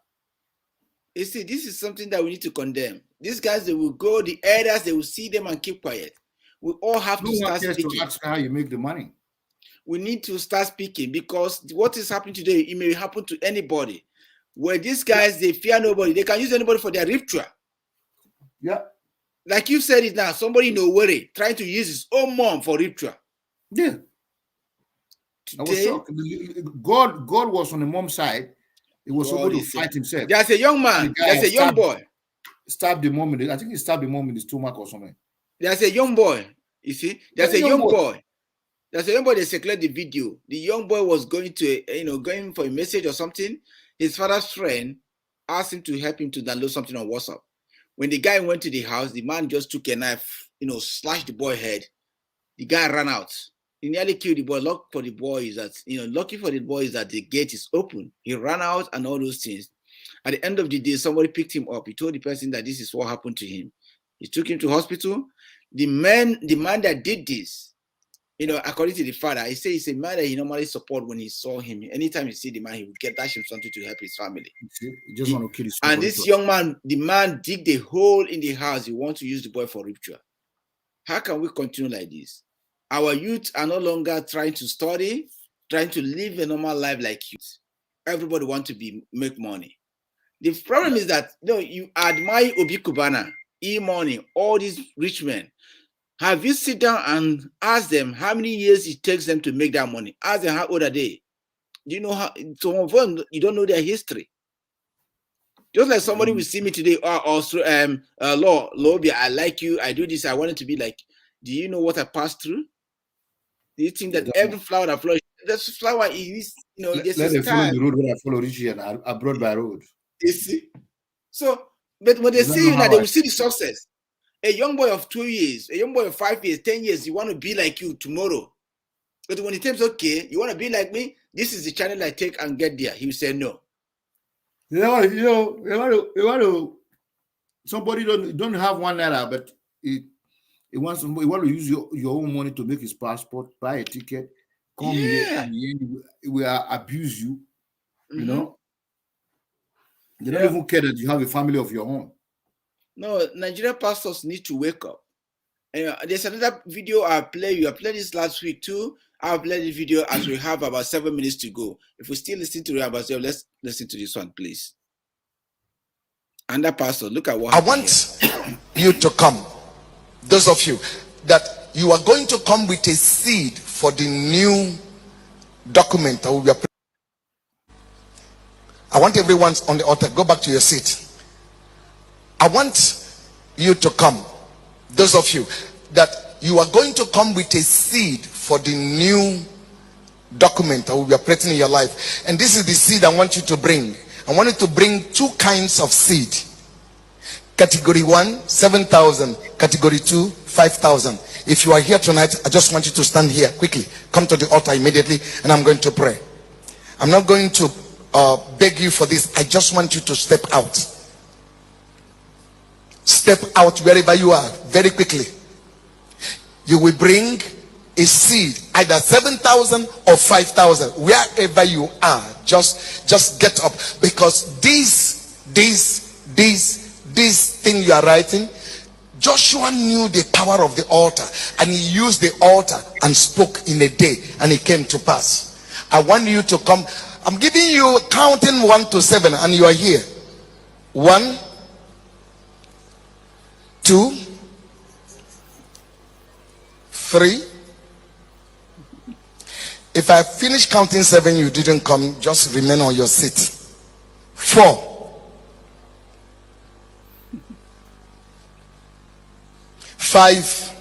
You see, this is something that we need to condemn. These guys, they will go, the elders, they will see them and keep quiet. We all have to start speaking. To ask how you make the money. We need to start speaking, because what is happening today, it may happen to anybody. Where these guys, they fear nobody. They can use anybody for their ritual. Yeah. Like you said it now, somebody in Owerri trying to use his own mom for ritual. Yeah. Today, I was shocked. God was on the mom's side. He was supposed to fight himself. There's a young man. There's a young boy. Stabbed the mom. I think he stabbed the mom in the stomach or something. There's a young boy. You see, there's a young boy. There's a young boy that circulated the video. The young boy was going to, going for a message or something. His father's friend asked him to help him to download something on WhatsApp. When the guy went to the house, the man just took a knife, slashed the boy's head. The guy ran out. He nearly killed the boy. Lucky for the boy is that the gate is open. He ran out and all those things. At the end of the day, somebody picked him up. He told the person that this is what happened to him. He took him to hospital. The man that did this, according to the father, he said he's a man that he normally support when he saw him. Anytime he see the man, he would dash him something to help his family. He just want to kill his And this young man, the man dig the hole in the house. He wants to use the boy for ritual. How can we continue like this? Our youth are no longer trying to study, trying to live a normal life like youth. Everybody wants to make money. The problem is that you admire Obi Kubana, E-Money, all these rich men. Have you sit down and ask them how many years it takes them to make that money? Ask them how old are they? Do you know how? Some of them, you don't know their history. Just like somebody will see me today, Lobia, I like you, I do this, I want it to be like. Do you know what I passed through? Do you think that every flower that flourishes, this flower is, let them follow the road where I follow Richie and I brought by road. You see? So, but when they see you now, they will see the success. A young boy of 2 years, a young boy of 5 years, 10 years, you want to be like you tomorrow. But when he tells okay, you want to be like me, this is the channel I take and get there. He will say no. You want to somebody don't have $1, but he wants to use your own money to make his passport, buy a ticket, come here, and he will abuse you. You know, they don't even care that you have a family of your own. No, Nigerian pastors need to wake up. There's another video I played. You played this last week too. I'll play this video as we have about 7 minutes to go. If we still listen to it about 7, let's listen to this one, please. And that pastor, look at what I want you to come. Those of you that you are going to come with a seed for the new document that we are. I want everyone on the altar. Go back to your seat. I want you to come. Those of you that you are going to come with a seed for the new document that will be operating in your life. And this is the seed I want you to bring. I want you to bring 2 kinds of seed. Category 1, 7,000. Category 2, 5,000. If you are here tonight, I just want you to stand here quickly. Come to the altar immediately and I'm going to pray. I'm not going to beg you for this. I just want you to step out. Step out wherever you are very quickly. You will bring a seed, either 7,000 or 5,000. Wherever you are, just get up, because this thing you are writing, Joshua knew the power of the altar, and he used the altar and spoke in a day, and it came to pass. I want you to come. I'm giving you counting 1 to 7, and you are here. 1, 2, 3. If I finish counting 7, you didn't come, just remain on your seat. 4. 5.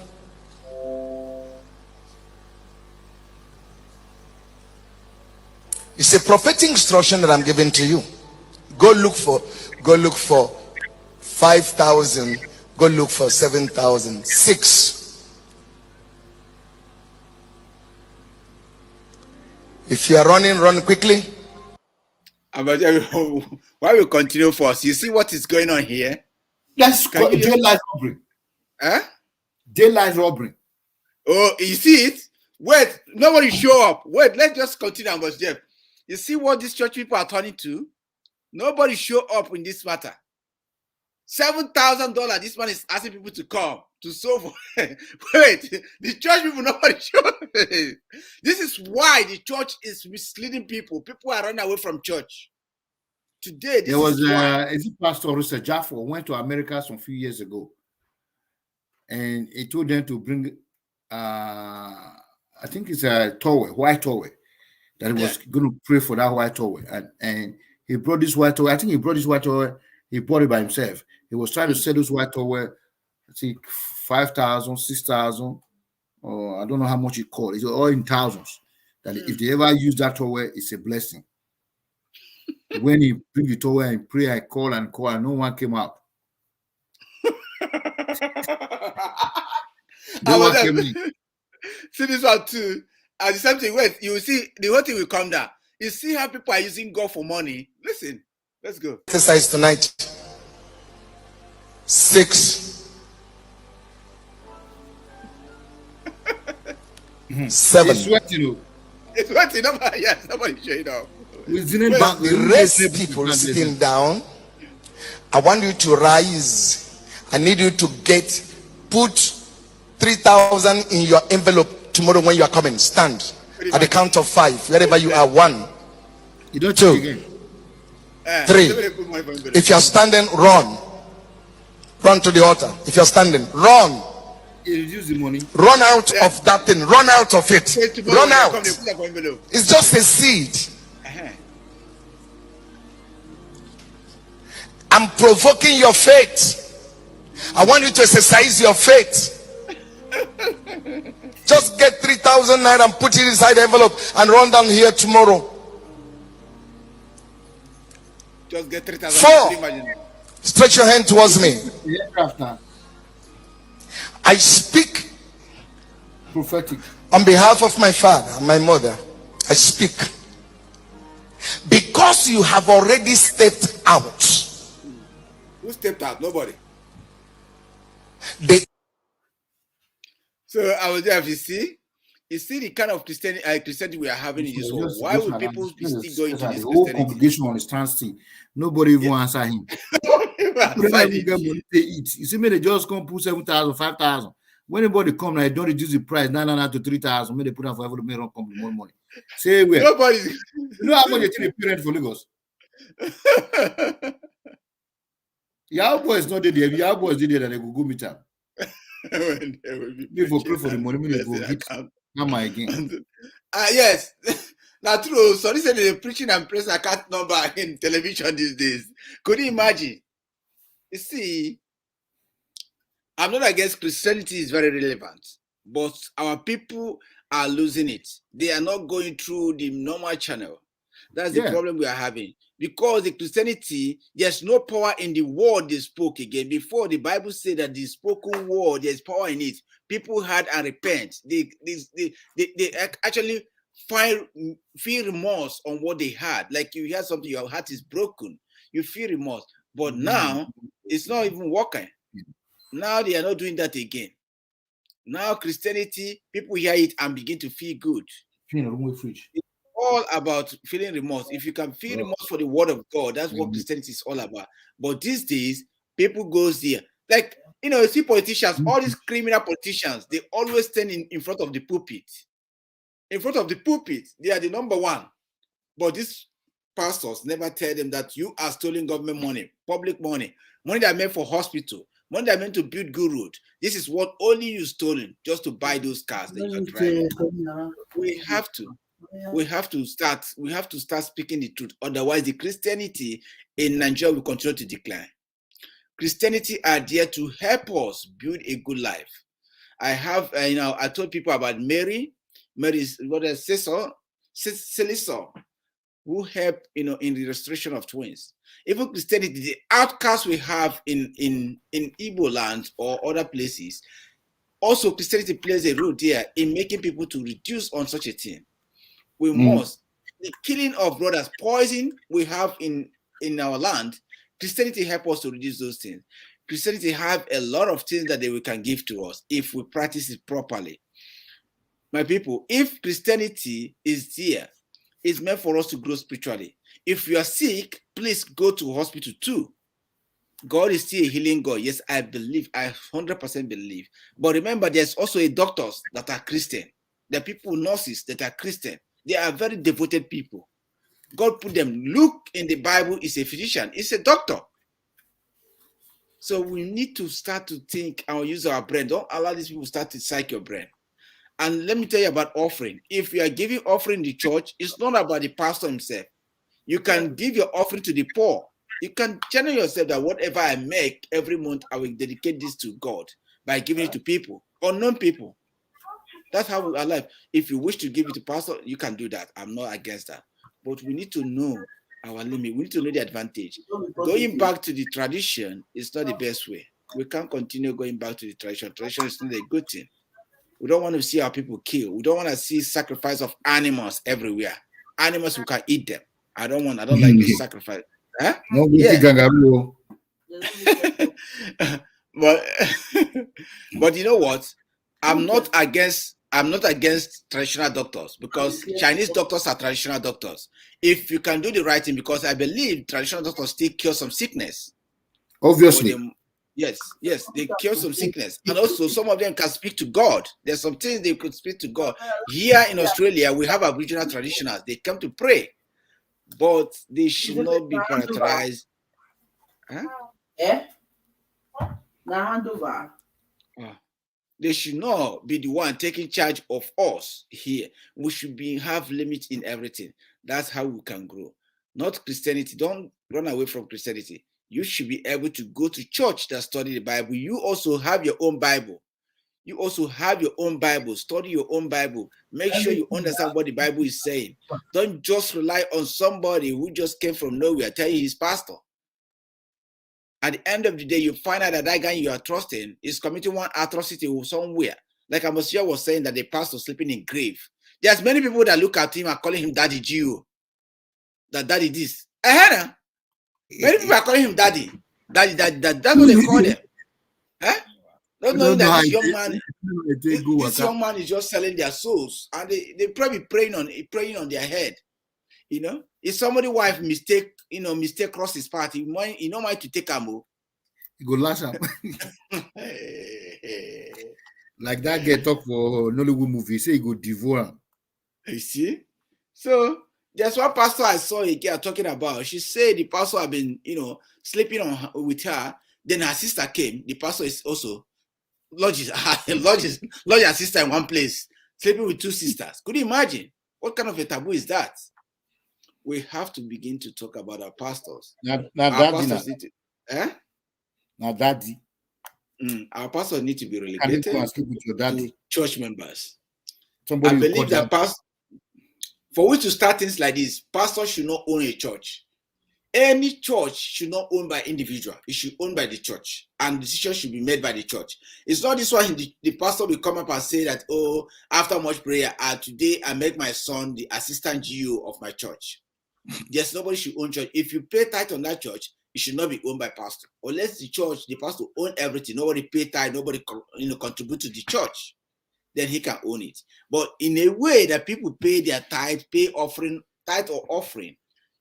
'It's a prophetic instruction that I'm giving to you. Go look for 5,000. Go look for 7,000. 6. If you are running, run quickly. Why we continue first? You see what is going on here? That's daylight robbery. Huh? Daylight robbery. Oh, you see it? Wait, nobody show up. Wait, let's just continue, but Jeff. You see what these church people are turning to? Nobody show up in this matter. $7,000. This man is asking people to come to solve. Wait, the church people, nobody show up. This is why the church is misleading people. People are running away from church. Today, this there was is Pastor Russell Jaffa went to America some few years ago, and he told them to bring, I think it's a towel, white towel, that he was going to pray for that white towel, and he brought this white towel. I think he brought this white towel. He bought it by himself. He was trying to sell those white towel, I think 5,000, 6,000, or I don't know how much it called. It's all in thousands. That if they ever use that towel, it's a blessing. When he bring the towel and pray, I call, and no one came out. No one came in. See this one too. And the same thing, wait, you see the whole thing will come down. You see how people are using God for money. Listen, let's go. Exercise tonight. 6, 7. It's sweating. It's sweating. Nobody, yes, nobody showing up. The rest people sitting down, I want you to rise. I need you to put 3,000 in your envelope tomorrow when you are coming. Stand at the count of 5, wherever you are. 1, you don't 2, again. 3. If you are standing, run. Run to the altar. If you are standing, run. Use the money. Run out of that thing. Run out of it. Run out. It's just a seed. I'm provoking your faith. I want you to exercise your faith. Just get 3,000 naira and put it inside the envelope and run down here tomorrow. Just get 3,000. 4. Stretch your hand towards me. I speak prophetic on behalf of my father and my mother. I speak because you have already stepped out. Who stepped out? Nobody. So I was there. You see the kind of Christianity we are having in this world. Why would people be still going to this the whole Christianity? congregation on the standstill? Nobody even answer him. You see, me they just come put 7,000, 5,000. When anybody come, I don't reduce the price 900 to 3,000. May they put on for everybody, may not come with more money. Say where? Nobody. You know how much you take a parent for Lagos? Your boys not there. Your boys did that. They go meet them. They go pray for the money. They go hit. Come again. Yes. Now true. So this is the preaching and press account number in television these days. Could you imagine? You see, I'm not against Christianity is very relevant, but our people are losing it. They are not going through the normal channel. That's the problem we are having. Because the Christianity, there's no power in the word they spoke again. Before the Bible said that the spoken word, there's power in it. People had and repent. They actually feel remorse on what they had. Like you hear something, your heart is broken. You feel remorse. But now, it's not even working. Now they are not doing that again. Now Christianity, people hear it and begin to feel good. It's all about feeling remorse. If you can feel remorse for the word of God, that's what Christianity is all about. But these days, people goes there. Like, you see politicians, all these criminal politicians, they always stand in front of the pulpit. In front of the pulpit, they are the number one. But these pastors never tell them that you are stealing government money, public money that are meant for hospital, money that are meant to build good road. This is what only you stolen just to buy those cars that you are driving. We have to start speaking the truth. Otherwise, the Christianity in Nigeria will continue to decline. Christianity are there to help us build a good life. I have, I told people about Mary's sister, who helped, in the restoration of twins. Even Christianity, the outcasts we have in Igbo land or other places, also Christianity plays a role there in making people to reduce on such a thing. We must. The killing of brothers, poison we have in our land, Christianity help us to reduce those things. Christianity have a lot of things that they can give to us if we practice it properly. My people, if Christianity is there, it's meant for us to grow spiritually. If you are sick, please go to hospital too. God is still a healing God. Yes, I believe. I 100% believe. But remember, there's also a doctors that are Christian. There are people, nurses that are Christian. They are very devoted people. God put them. Luke in the Bible is a physician. He's a doctor. So we need to start to think and use our brain. Don't allow these people start to psych your brain. And let me tell you about offering. If you are giving offering in the church, it's not about the pastor himself. You can give your offering to the poor. You can channel yourself that whatever I make every month, I will dedicate this to God by giving it to people, unknown people. That's how we are life. If you wish to give it to pastor, you can do that. I'm not against that. But we need to know our limit. We need to know the advantage. Going back to the tradition is not the best way. We can't continue going back to the tradition. Tradition is not a good thing. We don't want to see our people killed. We don't want to see sacrifice of animals everywhere. Animals, we can eat them. I don't like to sacrifice. Huh? No, yeah. But you know what? I'm not against traditional doctors, because Chinese doctors are traditional doctors. If you can do the right thing, because I believe traditional doctors still cure some sickness. Obviously. Yes, they cure some sickness. And also some of them can speak to God. There's some things they could speak to God. Here in Australia, we have Aboriginal traditionals. They come to pray, but they should not be prioritized. Huh? They should not be the one taking charge of us here. We should have limits in everything. That's how we can grow. Not Christianity. Don't run away from Christianity. You should be able to go to church that study the Bible. You also have your own Bible. You also have your own Bible. Study your own Bible. Make sure you understand what the Bible is saying. Don't just rely on somebody who just came from nowhere, tell you he's pastor. At the end of the day, you find out that guy you are trusting is committing one atrocity somewhere. Like Amos was saying, that the pastor sleeping in grave. There's many people that look at him and calling him Daddy Gio. That Daddy this. Many people are calling him Daddy. Daddy. That's what they call him. Huh? Not knowing that this young man is just selling their souls, and they probably praying on their head. You know, if somebody's wife mistake cross his path, he don't mind to take a move. He go lash up. Like that guy talk for Nollywood movie. Say he go devour. You see? So there's one pastor I saw a girl talking about. She said the pastor had been, sleeping with her. Then her sister came. The pastor is also lodges her sister in one place, sleeping with two sisters. Could you imagine? What kind of a taboo is that? We have to begin to talk about our pastors. Now daddy. Our pastors need to be relegated to church members. I believe that for we to start things like this, pastors should not own a church. Any church should not own by individual. It should own by the church, and decisions should be made by the church. It's not this one. The pastor will come up and say that, oh, after much prayer, today I make my son the assistant GO of my church. Yes, nobody should own church. If you pay tithe on that church, it should not be owned by pastor. Unless the pastor own everything, nobody pay tithe, nobody contribute to the church, then he can own it. But in a way that people pay their tithe, tithe or offering,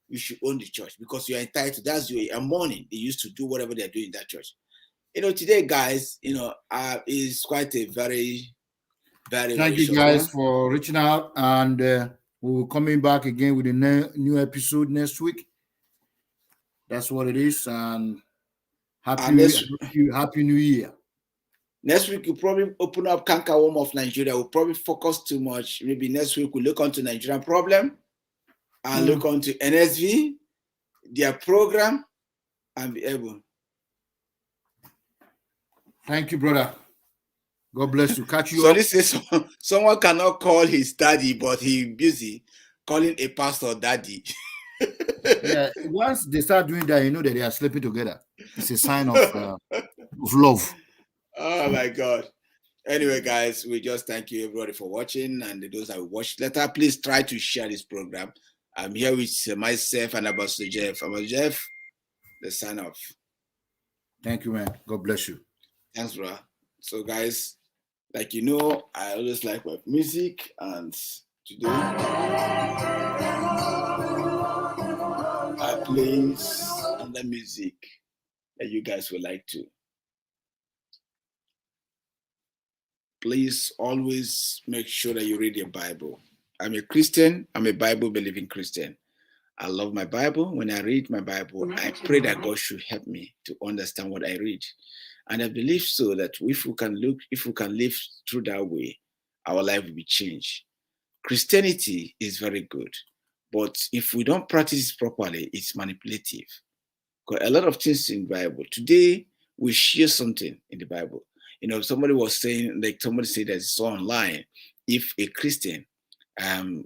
you should own the church, because you are entitled. That's your morning. They used to do whatever they're doing in that church. Today, guys, is quite a very, very. Thank you guys for reaching out, and we're coming back again with a new episode next week. That's what it is, and happy New Year. Next week, we'll probably open up Canker Worm of Nigeria. We'll probably focus too much. Maybe next week we'll look onto Nigerian problem and look onto NSV, their program, and be able. Thank you, brother. God bless you. Catch you so up. This is someone cannot call his daddy, but he's busy calling a pastor daddy. Yeah, once they start doing that, you know that they are sleeping together. It's a sign of love. Oh my God. Anyway, guys, we just thank you everybody for watching, and those that watched later, please try to share this program. I'm here with myself and Ambassador Jeff. Ambassador Jeff, let's sign off. Thank you, man. God bless you. Thanks, bro. So, guys, Like you know, I always like my music, and today I play other music that you guys would like to. Please always make sure that you read your Bible. I'm a Christian. I'm a Bible believing Christian. I love my Bible. When I read my Bible, I pray that God should help me to understand what I read. And I believe so that if we can live through that way, our life will be changed. Christianity is very good, but if we don't practice it properly, it's manipulative. Because a lot of things in the Bible today, we share something in the Bible. You know, somebody was saying, like somebody said that it's online, if a Christian um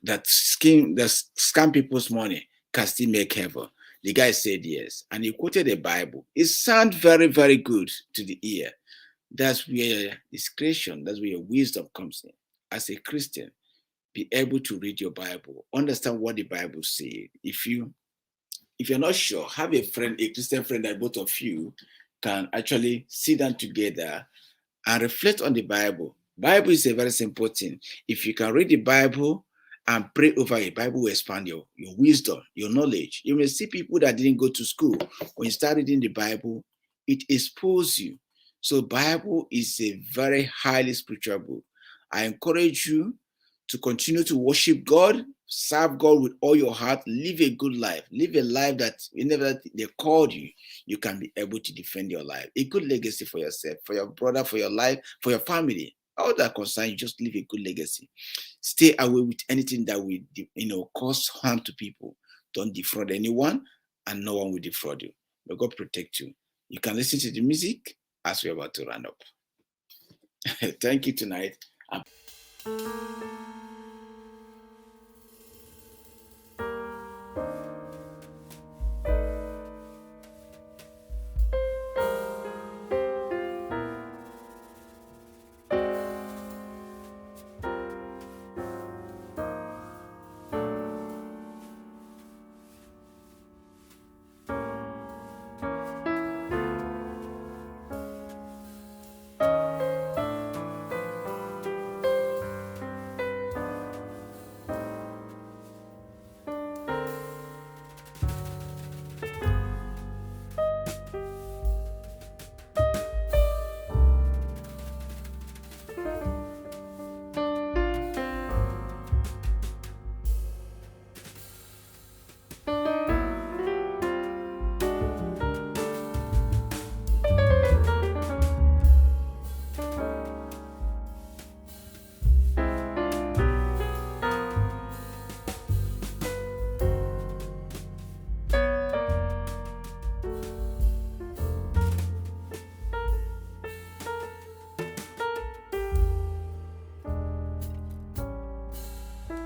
that scam people's money can still make heaven. The guy said yes, and he quoted the Bible. It sounds very, very good to the ear. That's where discretion, that's where your wisdom comes in. As a Christian, be able to read your Bible, understand what the Bible says. If you're not sure, have a friend, a Christian friend that both of you can actually sit down together and reflect on the Bible. Bible is a very simple thing. If you can read the Bible and pray over it, Bible will expand your wisdom, your knowledge. You may see people that didn't go to school. When you start reading the Bible, it exposes you. So Bible is a very highly spiritual book. I encourage you to continue to worship God, serve God with all your heart, live a good life, live a life that whenever they called you, you can be able to defend your life. A good legacy for yourself, for your brother, for your life, for your family. All that concern you, just leave a good legacy. Stay away with anything that will, cause harm to people. Don't defraud anyone, and no one will defraud you. May God protect you. You can listen to the music as we're about to run up. Thank you tonight.